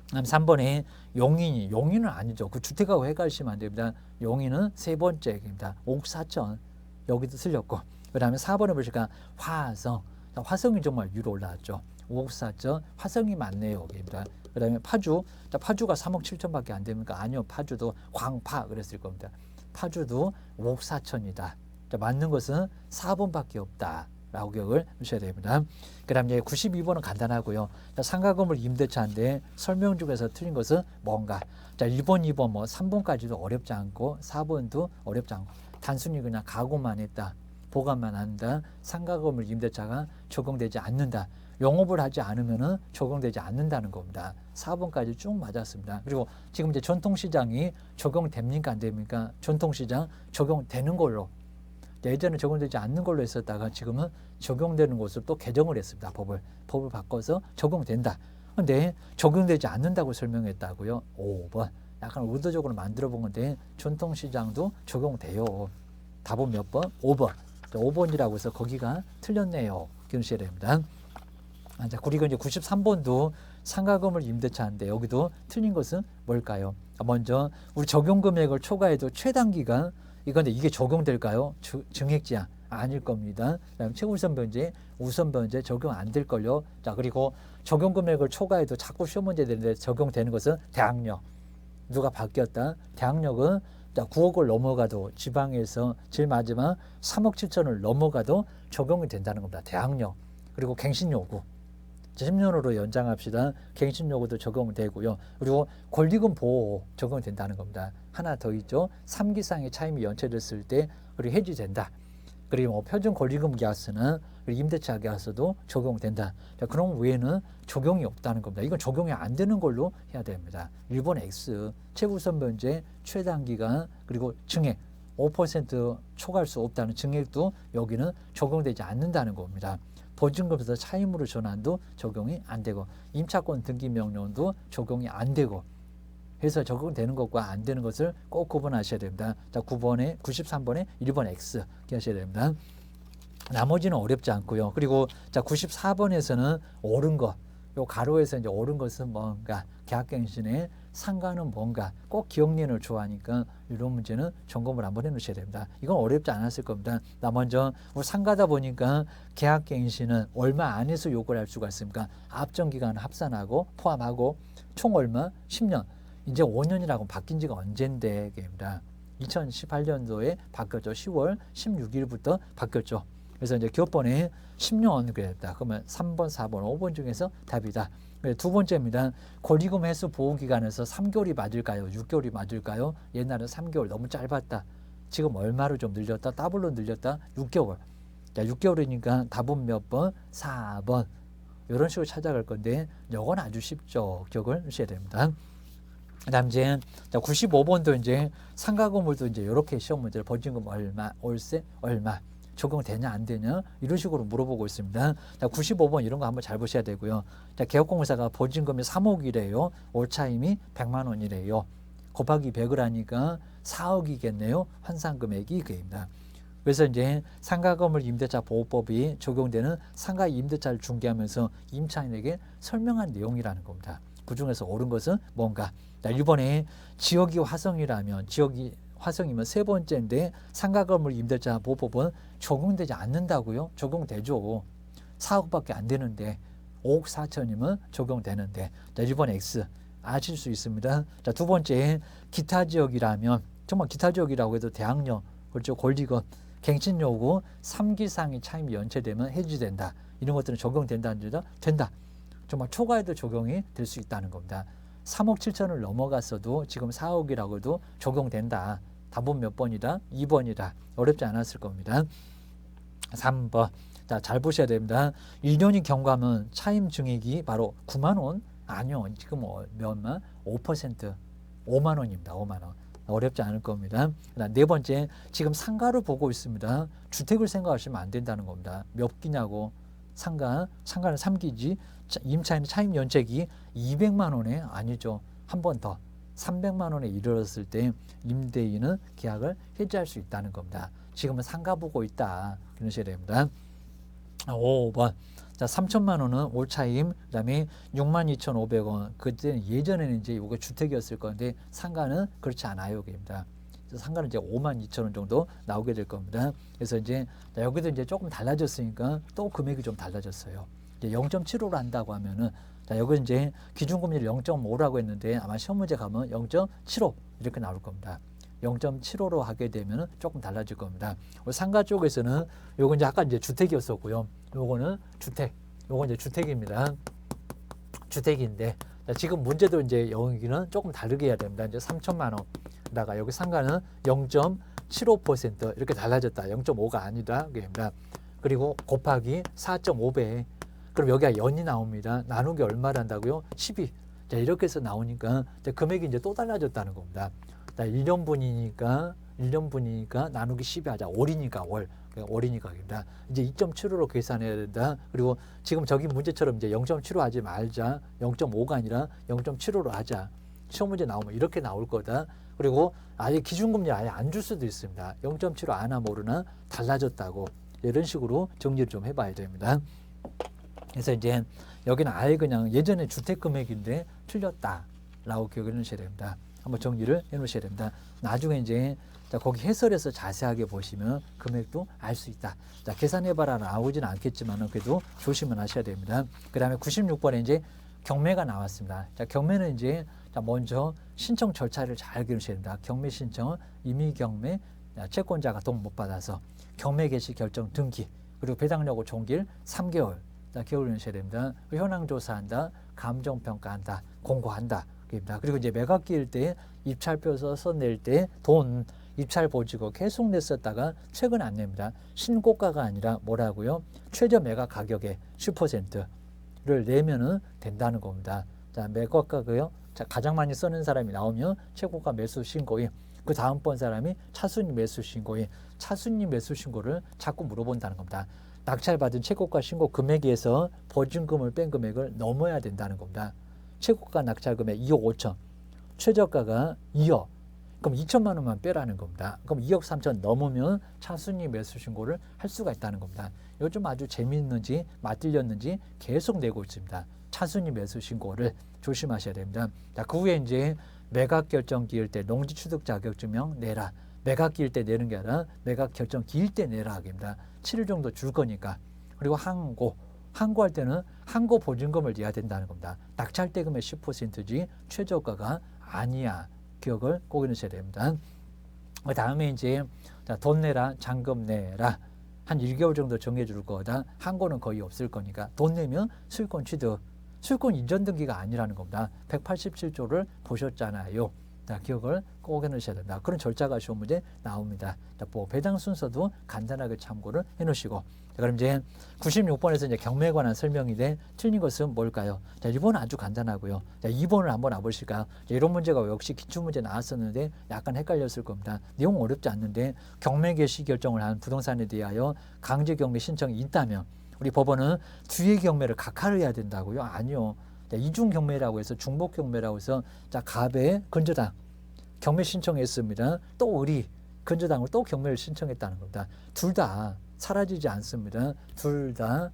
Speaker 1: 그다음 3번에 용인은 아니죠. 그 주택하고 헷갈리시면 안 됩니다. 용인은 세 번째입니다. 5억 4천. 여기도 틀렸고. 그 다음에 4번에 보시니까 화성. 화성이 정말 위로 올라왔죠. 5억 4천. 화성이 많네요. 여기입니다. 그 다음에 파주. 자, 파주가 3억 7천밖에 안 됩니까? 아니요. 파주도 광파 그랬을 겁니다. 파주도 5억 4천이다. 자, 맞는 것은 4번밖에 없다. 라고 기억을 하셔야 됩니다. 그 다음 이제 92번은 간단하고요. 자, 상가 건물 임대차인데 설명 중에서 틀린 것은 뭔가. 자, 1번, 2번, 뭐 3번까지도 어렵지 않고 4번도 어렵지 않고 단순히 그냥 가구만 했다. 보관만 한다. 상가 건물 임대차가 적용되지 않는다. 영업을 하지 않으면은 적용되지 않는다는 겁니다. 4번까지 쭉 맞았습니다. 그리고 지금 이제 전통시장이 적용됩니까? 안 됩니까? 전통시장 적용되는 걸로. 예전에 적용되지 않는 걸로 했었다가 지금은 적용되는 것으로 또 개정을 했습니다. 법을 바꿔서 적용된다. 근데 적용되지 않는다고 설명했다고요. 5번. 약간 의도적으로 만들어 본 건데 전통시장도 적용돼요. 답은 몇 번? 5번. 5번이라고 해서 거기가 틀렸네요. 기억하셔야 됩니다. 자, 그리고 이제 93번도 상가 건물 임대차인데 여기도 틀린 것은 뭘까요? 먼저 우리 적용 금액을 초과해도 최단기간 이건데 이게 적용될까요? 증액제한 아닐 겁니다. 그다음 최우선 변제, 우선 변제 적용 안 될 걸요. 자, 그리고 적용 금액을 초과해도 자꾸 시험 문제 되는데 적용되는 것은 대학력. 누가 바뀌었다? 대학력은 자, 9억을 넘어가도 지방에서 제일 마지막 3억 7천을 넘어가도 적용이 된다는 겁니다. 대학력. 그리고 갱신요구. 10년으로 연장합시다. 갱신요구도 적용되고요. 그리고 권리금 보호 적용된다는 겁니다. 하나 더 있죠. 3기상의 차임이 연체됐을 때 그리고 해지된다. 그리고 뭐 표준 권리금 계약서나 임대차 계약서도 적용된다. 자, 그런 외에는 적용이 없다는 겁니다. 이건 적용이 안 되는 걸로 해야 됩니다. 1번 X, 최우선 변제, 최단기간, 그리고 증액 5% 초과할 수 없다는 증액도 여기는 적용되지 않는다는 겁니다. 보증금에서 차임으로 전환도 적용이 안 되고 임차권 등기 명령도 적용이 안 되고 해서 적용되는 것과 안 되는 것을 꼭 구분하셔야 됩니다. 자, 93번에 1번 X 기하셔야 됩니다. 나머지는 어렵지 않고요. 그리고 자, 94번에서는 옳은 것, 요 가로에서 이제 옳은 것은 뭔가, 계약갱신의 상가는 뭔가, 꼭 기억력을 좋아하니까 이런 문제는 점검을 한번 해놓으셔야 됩니다. 이건 어렵지 않았을 겁니다. 나 먼저 우리 상가다 보니까 계약갱신은 얼마 안에서 요구를 할 수가 있습니까? 압정기간 합산하고 포함하고 총 얼마? 10년. 이제 5년이라고 바뀐 지가 언젠데 입니다. 2018년도에 바뀌었죠. 10월 16일부터 바뀌었죠. 그래서 이제 기업번에 10년 그랬다. 그러면 3번, 4번, 5번 중에서 답이다. 두 번째입니다. 권리금 회수 보호기간에서 3개월이 맞을까요? 6개월이 맞을까요? 옛날에 3개월 너무 짧았다. 지금 얼마로 좀 늘렸다? 더블로 늘렸다? 6개월. 자, 6개월이니까 답은 몇 번? 4번. 이런 식으로 찾아갈 건데 이건 아주 쉽죠. 기억을 하셔야 됩니다. 그다음 이제 95번도 이제 상가 건물도 이제 이렇게 시험 문제를 보증금 얼마, 월세 얼마 적용되냐 안 되냐 이런 식으로 물어보고 있습니다. 자, 95번 이런 거 한번 잘 보셔야 되고요. 자, 개업공사가 보증금이 3억이래요. 올차임이 100만 원이래요. 곱하기 100을 하니까 4억이겠네요. 환산금액이 그입니다. 그래서 이제 상가 건물 임대차 보호법이 적용되는 상가 임대차를 중개하면서 임차인에게 설명한 내용이라는 겁니다. 그 중에서 옳은 것은 뭔가? 자, 1번에 지역이 화성이라면, 지역이 화성이면 세 번째인데 상가 건물 임대차 보호법은 적용되지 않는다고요? 적용되죠. 4억밖에 안 되는데 5억 4천이면 적용되는데. 자, 1번 X 아실 수 있습니다. 자, 두 번째 기타 지역이라면, 정말 기타 지역이라고 해도 대학령, 그렇죠, 권리금, 갱신 요구, 3기상의 차임이 연체되면 해지된다. 이런 것들은 적용된다는 데다 된다. 정말 초과해도 적용이 될 수 있다는 겁니다. 3억 7천을 넘어갔어도 지금 4억이라고 해도 적용된다. 답은 몇 번이다? 2번이다. 어렵지 않았을 겁니다. 3번. 자, 잘 보셔야 됩니다. 1년이 경과하면 차임 증액이 바로 9만 원? 아니요. 지금 몇만? 5%. 5만 원입니다. 5만 원. 어렵지 않을 겁니다. 그다음 네 번째, 지금 상가를 보고 있습니다. 주택을 생각하시면 안 된다는 겁니다. 몇 기냐고. 상가는 3기지. 임차인 차임 연체기 200만 원에 아니죠. 한 번 더 300만 원에 이르렀을 때 임대인은 계약을 해지할 수 있다는 겁니다. 지금은 상가 보고 있다. 그러셔야 됩니다. 5번. 자, 3천만 원은 올 차임, 그다음에 62,500원. 그때 예전에는 이제 이게 주택이었을 건데 상가는 그렇지 않아요. 입니다. 상가는 이제 52,000원 정도 나오게 될 겁니다. 그래서 이제 여기도 이제 조금 달라졌으니까 또 금액이 좀 달라졌어요. 이제 0.75로 한다고 하면은 자, 여기 이제 기준금리를 0.5라고 했는데 아마 시험 문제 가면 0.75 이렇게 나올 겁니다. 0.75로 하게 되면 조금 달라질 겁니다. 상가 쪽에서는 요건 이제 아까 이제 주택이었었고요. 요거는 주택, 요건 이제 주택입니다. 주택인데 자, 지금 문제도 이제 여기는 조금 다르게 해야 됩니다. 이제 3천만 원다가 여기 상가는 0.75% 이렇게 달라졌다. 0.5가 아니다. 그입니다. 그리고 곱하기 4.5배. 그럼 여기가 연이 나옵니다. 나누기 얼마를 한다고요? 12. 자, 이렇게 해서 나오니까 금액이 이제 또 달라졌다는 겁니다. 자, 1년분이니까 나누기 12 하자. 월이니까 월. 월이니까 입니다. 이제 2.75로 계산해야 된다. 그리고 지금 저기 문제처럼 이제 0.75 하지 말자. 0.5가 아니라 0.75로 하자. 시험 문제 나오면 이렇게 나올 거다. 그리고 아예 기준금리 아예 안 줄 수도 있습니다. 0.75 아나 모르나 달라졌다고. 이런 식으로 정리를 좀 해봐야 됩니다. 그래서 이제 여기는 아예 그냥 예전에 주택 금액인데 틀렸다라고 기억해 놓으셔야 됩니다. 한번 정리를 해 놓으셔야 됩니다. 나중에 이제 자, 거기 해설에서 자세하게 보시면 금액도 알 수 있다. 자, 계산해봐라 나오지는 않겠지만 그래도 조심은 하셔야 됩니다. 그 다음에 96번에 이제 경매가 나왔습니다. 자, 경매는 이제 자, 먼저 신청 절차를 잘 기억하셔야 됩니다. 경매 신청, 임의경매, 채권자가 돈 못 받아서 경매 개시 결정 등기, 그리고 배당여고 종길 3개월. 자, 기억하셔야 됩니다. 현황 조사한다, 감정평가한다, 공고한다. 그리고 이제 매각기일 때 입찰표 써서 낼 때 돈 입찰 보지고 계속 냈었다가 최근 안 냅니다. 신고가가 아니라 뭐라고요? 최저 매각 가격의 10%를 내면은 된다는 겁니다. 자, 매각가고요. 자, 가장 많이 쓰는 사람이 나오면 최고가 매수 신고인, 그 다음번 사람이 차순위 매수 신고인, 차순위 매수 신고를 자꾸 물어본다는 겁니다. 낙찰받은 최고가 신고 금액에서 보증금을 뺀 금액을 넘어야 된다는 겁니다. 최고가 낙찰 금액 2억 5천, 최저가가 2억, 그럼 2천만 원만 빼라는 겁니다. 그럼 2억 3천 넘으면 차순위 매수 신고를 할 수가 있다는 겁니다. 요즘 아주 재미있는지 맞들렸는지 계속 내고 있습니다. 차순위 매수 신고를 조심하셔야 됩니다. 자, 그 후에 이제 매각 결정 기일 때 농지 취득 자격증명 내라. 매각 기일 때 내는 게 아니라 매각 결정 기일 때 내라 하기입니다. 7일 정도 줄 거니까. 그리고 항고할 때는 항고 보증금을 내야 된다는 겁니다. 낙찰 대금의 10%지 최저가가 아니야. 기억을 꼭 해주셔야 됩니다. 그 다음에 이제 자, 돈 내라, 잔금 내라. 한 1개월 정도 정해줄 거다. 항고는 거의 없을 거니까 돈 내면 소유권 취득, 소유권 이전 등기가 아니라는 겁니다. 187조를 보셨잖아요. 자, 기억을 꼭 해놓으셔야 됩니다. 그런 절차가 시험 문제 나옵니다. 자, 뭐 배당 순서도 간단하게 참고를 해놓으시고, 자, 그럼 이제 96번에서 이제 경매에 관한 설명이 돼 틀린 것은 뭘까요? 자, 1번은 아주 간단하고요. 자, 2번을 한번 와보실까요? 자, 이런 문제가 역시 기출 문제 나왔었는데 약간 헷갈렸을 겁니다. 내용 어렵지 않는데 경매 개시 결정을 한 부동산에 대하여 강제 경매 신청이 있다면 우리 법원은 뒤에 경매를 각하를 해야 된다고요? 아니요. 자, 이중 경매라고 해서 중복 경매라고 해서 자, 갑의 건조당 경매 신청했습니다. 또 우리 건조당을 또 경매를 신청했다는 겁니다. 둘 다 사라지지 않습니다. 둘 다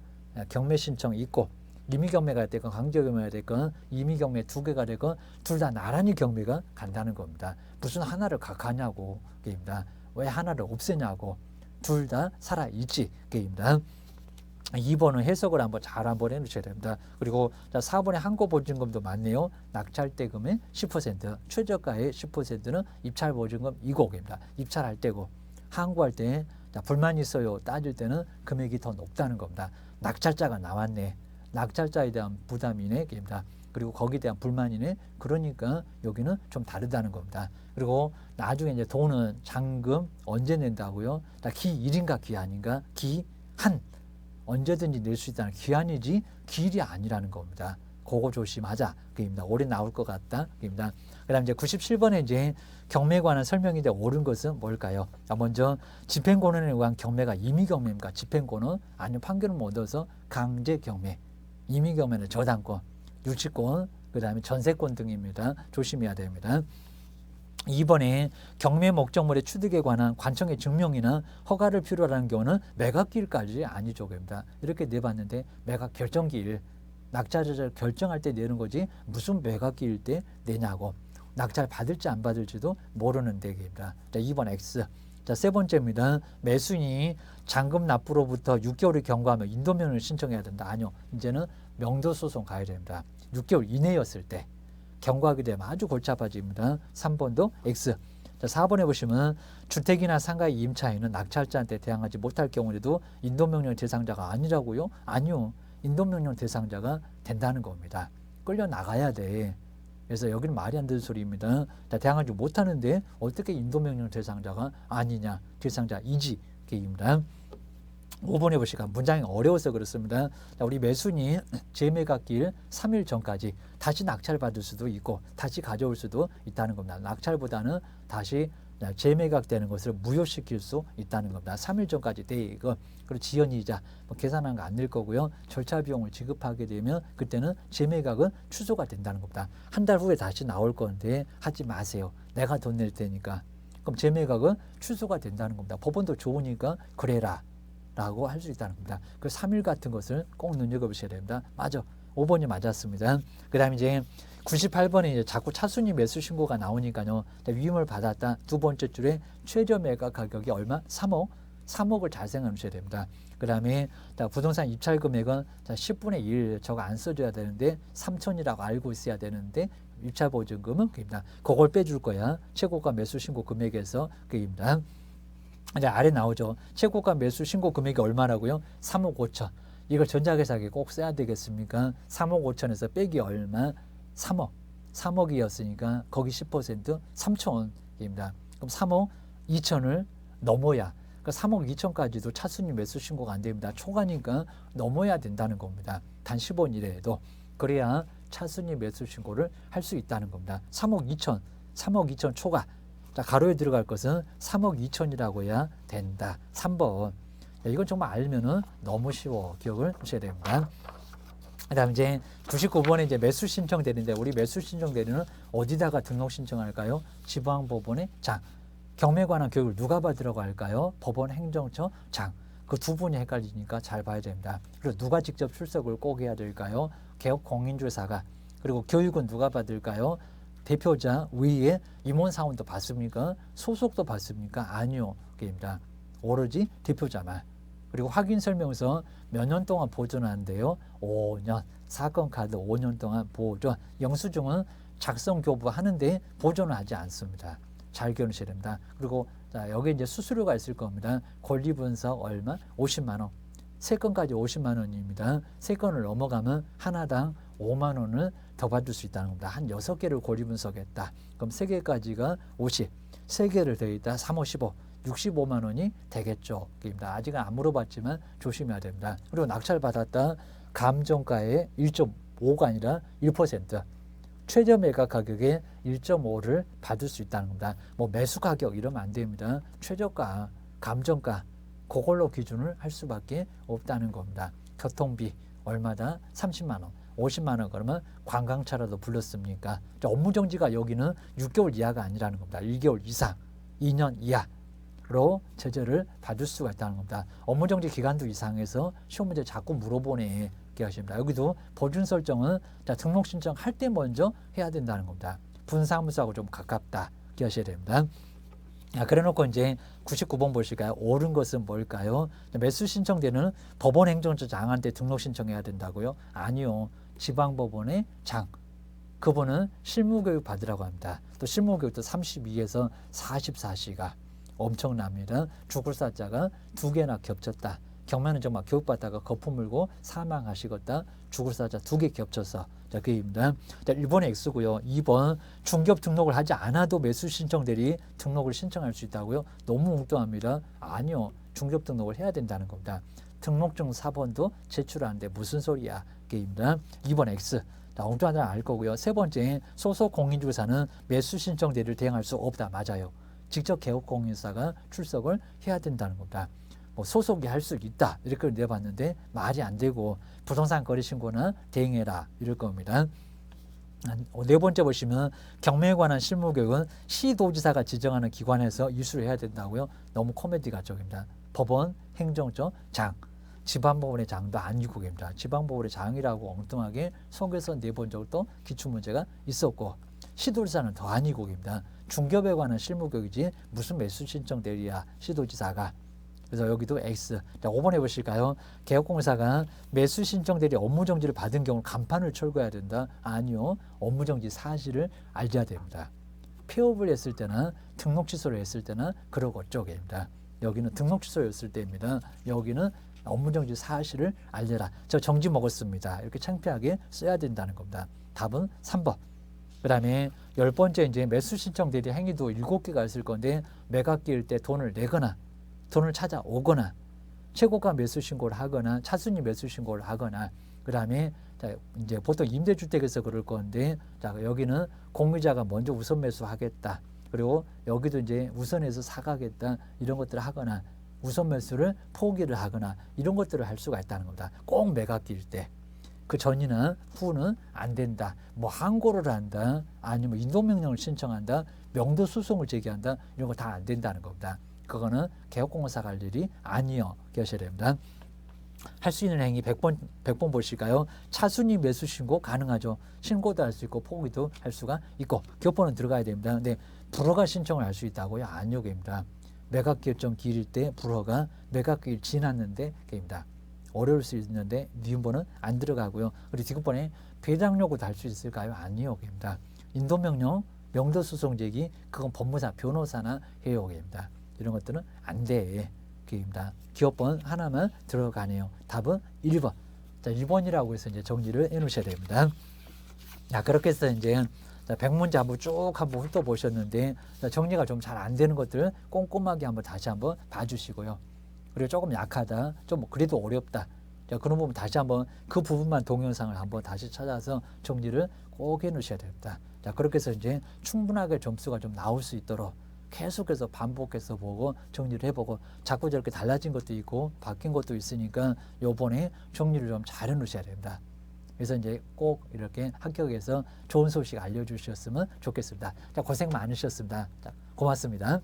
Speaker 1: 경매 신청이 있고 임의 경매가 됐건 강제 경매가 됐건 임의 경매 2개가 됐건 둘 다 나란히 경매가 간다는 겁니다. 무슨 하나를 각하냐고 게임입니다. 왜 하나를 없애냐고. 둘 다 살아있지 게임입니다. 2번은 해석을 한번 해놓으셔야 됩니다. 그리고 4번에 항고 보증금도 많네요. 낙찰 대금의 10%, 최저가의 10%는 입찰 보증금 2곡입니다. 입찰할 때고 항고할 때 불만 있어요 따질 때는 금액이 더 높다는 겁니다. 낙찰자가 나왔네. 낙찰자에 대한 부담이네. 입니다. 그리고 거기에 대한 불만이네. 그러니까 여기는 좀 다르다는 겁니다. 그리고 나중에 이제 돈은 잔금 언제 낸다고요? 기일인가 기한인가? 기한. 언제든지 낼 수 있다는 기한이지 기일이 아니라는 겁니다. 그거 조심하자. 그입니다. 올해 나올 것 같다. 그입니다. 그다음 이제 97번에 이제 경매에 관한 설명인데 옳은 것은 뭘까요? 먼저 집행권원에 의한 경매가 임의경매입니까? 집행권은 아니면 판결을 못 얻어서 강제경매. 임의경매는 저당권, 유치권, 그다음에 전세권 등입니다. 조심해야 됩니다. 2번에 경매 목적물의 취득에 관한 관청의 증명이나 허가를 필요로 하는 경우는 매각기일까지 아니죠. 입니다. 이렇게 내봤는데 매각 결정기일, 낙찰을 결정할 때 내는 거지 무슨 매각기일 때 내냐고. 낙찰 받을지 안 받을지도 모르는 대기입니다. 자, 2번 X. 자, 세 번째입니다. 매수인이 잔금 납부로부터 6개월을 경과하며 인도명령을 신청해야 된다. 아니요. 이제는 명도소송 가야 됩니다. 6개월 이내였을 때 경과하게 되면 아주 골치 아파집니다. 3번도 X. 자, 4번에 보시면 주택이나 상가의 임차인은 낙찰자한테 대항하지 못할 경우에도 인도명령 대상자가 아니라고요? 아니요. 인도명령 대상자가 된다는 겁니다. 끌려 나가야 돼. 그래서 여기는 말이 안 되는 소리입니다. 자, 대항하지 못하는데 어떻게 인도명령 대상자가 아니냐. 대상자이지. 게입니다. 5번에 보시면 문장이 어려워서 그렇습니다. 자, 우리 매수인이 재매각길 3일 전까지 다시 낙찰받을 수도 있고 다시 가져올 수도 있다는 겁니다. 낙찰보다는 다시 재매각되는 것을 무효시킬 수 있다는 겁니다. 3일 전까지 대이거 그리고 지연이자 계산한 거 안 낼 거고요. 절차 비용을 지급하게 되면 그때는 재매각은 취소가 된다는 겁니다. 한 달 후에 다시 나올 건데 하지 마세요. 내가 돈 낼 테니까. 그럼 재매각은 취소가 된다는 겁니다. 법원도 좋으니까 그래라 라고 할 수 있다는 겁니다. 그 3일 같은 것을 꼭 눈여겨보셔야 됩니다. 맞아. 5번이 맞았습니다. 그 다음에 이제 98번에 이제 자꾸 차순위 매수 신고가 나오니까요. 위임을 받았다. 두 번째 줄에 최저 매각 가격이 얼마? 3억. 3억을 잘 생각해 주셔야 됩니다. 그 다음에 부동산 입찰 금액은 10분의 1 저거 안 써줘야 되는데 3천이라고 알고 있어야 되는데 입찰 보증금은 그입니다. 그걸 빼줄 거야. 최고가 매수 신고 금액에서 그입니다. 이제 아래 나오죠. 최고가 매수 신고 금액이 얼마라고요? 3억 5천. 이걸 전자계산기에 꼭 써야 되겠습니까? 3억 5천에서 빼기 얼마? 3억. 3억이었으니까 거기 10% 3천입니다. 그럼 3억 2천을 넘어야. 그러니까 3억 2천까지도 차순위 매수 신고가 안 됩니다. 초과니까 넘어야 된다는 겁니다. 단 10원 이내에도. 그래야 차순위 매수 신고를 할 수 있다는 겁니다. 3억 2천, 3억 2천 초과. 자, 가로에 들어갈 것은 3억 2천이라고 해야 된다. 3번. 자, 이건 정말 알면은 너무 쉬워. 기억을 하셔야 됩니다. 그 다음 이제 99번에 이제 매수 신청 대리인데 우리 매수 신청 대리는 어디다가 등록 신청할까요? 지방법원의 장. 경매에 관한 교육을 누가 받으라고 할까요? 법원 행정처 장. 그 두 분이 헷갈리니까 잘 봐야 됩니다. 그리고 누가 직접 출석을 꼭 해야 될까요? 개업 공인중개사가. 그리고 교육은 누가 받을까요? 대표자 위에 임원사원도 받습니까? 소속도 받습니까? 아니요. 그입니다. 오로지 대표자만. 그리고 확인설명서 몇 년 동안 보존하는데요. 5년. 사건 카드 5년 동안 보존. 영수증은 작성 교부하는데 보존을 하지 않습니다. 잘 기억하셔야 됩니다. 그리고 자, 여기 이제 수수료가 있을 겁니다. 권리분석 얼마? 50만 원. 세 건까지 50만 원입니다. 세 건을 넘어가면 하나당 5만 원을 더 받을 수 있다는 겁니다. 한 6개를 권리분석했다. 그럼 3개까지가 50. 3개를 더했다. 3, 5, 15. 65만 원이 되겠죠. 아직은 안 물어봤지만 조심해야 됩니다. 그리고 낙찰 받았다. 감정가의 1.5가 아니라 1%. 최저 매각 가격의 1.5를 받을 수 있다는 겁니다. 뭐 매수 가격 이러면 안 됩니다. 최저가, 감정가 그걸로 기준을 할 수밖에 없다는 겁니다. 교통비 얼마다? 30만 원. 50만 원 그러면 관광차라도 불렀습니까? 업무정지가 여기는 6개월 이하가 아니라는 겁니다. 1개월 이상, 2년 이하로 제재를 받을 수가 있다는 겁니다. 업무정지 기간도 이상해서 시험 문제 자꾸 물어보네. 하십니다. 여기도 보준 설정은 등록 신청할 때 먼저 해야 된다는 겁니다. 분사무소하고 좀 가깝다. 기하셔야 됩니다. 그래 놓고 이제 99번 보실까요? 옳은 것은 뭘까요? 매수 신청되는 법원 행정처 장한테 등록 신청해야 된다고요? 아니요. 지방법원의 장. 그분은 실무교육 받으라고 합니다. 또 실무교육도 32에서 44시가 엄청납니다. 죽을 사자가 2개나 겹쳤다. 경매는 정말 교육받다가 거품 물고 사망하시겠다. 죽을 사자 2개 겹쳐서. 자, 그입니다. 자, 1번의 X고요. 2번 중개업 등록을 하지 않아도 매수 신청 대리 등록을 신청할 수 있다고요? 너무 엉뚱합니다. 아니요. 중개업 등록을 해야 된다는 겁니다. 등록증 4번도 제출하는데 무슨 소리야? 그입니다. 2번 X. 자, 엉뚱하다 알 거고요. 세 번째 소속 공인중개사는 매수 신청 대리를 대행할 수 없다. 맞아요. 직접 개업 공인사가 출석을 해야 된다는 겁니다. 소속이 할 수 있다 이렇게 내봤는데 말이 안 되고 부동산 거래 신고는 대행해라 이럴 겁니다. 네 번째 보시면 경매에 관한 실무교육은 시도지사가 지정하는 기관에서 이수를 해야 된다고요. 너무 코미디가 쪽입니다. 법원, 행정처, 장. 지방법원의 장도 아니고입니다. 지방법원의 장이라고 엉뚱하게 속에서 내본 적도 기출문제가 있었고 시도지사는 더 아니고입니다. 중개업에 관한 실무교육이지 무슨 매수 신청 대리야 시도지사가. 그래서 여기도 X. 자, 5번 해보실까요? 개업공사가 매수 신청 대리 업무 정지를 받은 경우 간판을 철거해야 된다. 아니요. 업무 정지 사실을 알려야 됩니다. 폐업을 했을 때나 등록 취소를 했을 때나 그러고 어쩌게입니다. 여기는 등록 취소였을 때입니다. 여기는 업무 정지 사실을 알려라. 저 정지 먹었습니다. 이렇게 창피하게 써야 된다는 겁니다. 답은 3번. 그 다음에 10번째 이제 매수 신청 대리 행위도 7개가 있을 건데 매각기일 때 돈을 내거나 돈을 찾아오거나 최고가 매수 신고를 하거나 차순위 매수 신고를 하거나 그 다음에 이제 보통 임대주택에서 그럴 건데 자 여기는 공유자가 먼저 우선 매수하겠다. 그리고 여기도 이제 우선해서 사가겠다 이런 것들을 하거나 우선 매수를 포기를 하거나 이런 것들을 할 수가 있다는 겁니다. 꼭 매각기일 때. 그 전이나 후는 안 된다. 뭐 항고를 한다. 아니면 인도명령을 신청한다. 명도 소송을 제기한다. 이런 거 다 안 된다는 겁니다. 그거는 개업공사가 할 일이 아니요. 기억하셔야 됩니다. 할 수 있는 행위 100번 보실까요? 차순위 매수 신고 가능하죠. 신고도 할 수 있고 포기도 할 수가 있고 기업번호는 들어가야 됩니다. 근데 불허가 신청을 할 수 있다고요? 아니요. 입니다. 매각 결정 기일일 때 불허가 매각 기일 지났는데 입니다. 어려울 수 있는데 니은번은 안 들어가고요. 그리고 디귿번에 배당 요구도 할 수 있을까요? 아니요. 입니다. 인도명령, 명도소송 제기 그건 법무사, 변호사나 해요. 입니다. 이런 것들은 안 돼. 입니다. 기업번 하나만 들어가네요. 답은 1번. 자, 1번이라고 해서 이제 정리를 해 놓으셔야 됩니다. 자, 그렇게 해서 이제 100문제 한번 쭉 한번 훑어보셨는데 정리가 좀 잘 안 되는 것들을 꼼꼼하게 한번 다시 한번 봐주시고요. 그리고 조금 약하다, 좀 그래도 어렵다. 자, 그런 부분 다시 한번 그 부분만 동영상을 한번 다시 찾아서 정리를 꼭 해 놓으셔야 됩니다. 자, 그렇게 해서 이제 충분하게 점수가 좀 나올 수 있도록 계속해서 반복해서 보고 정리를 해보고 자꾸 저렇게 달라진 것도 있고 바뀐 것도 있으니까 요번에 정리를 좀 잘 해놓으셔야 됩니다. 그래서 이제 꼭 이렇게 합격해서 좋은 소식 알려주셨으면 좋겠습니다. 자, 고생 많으셨습니다. 자, 고맙습니다.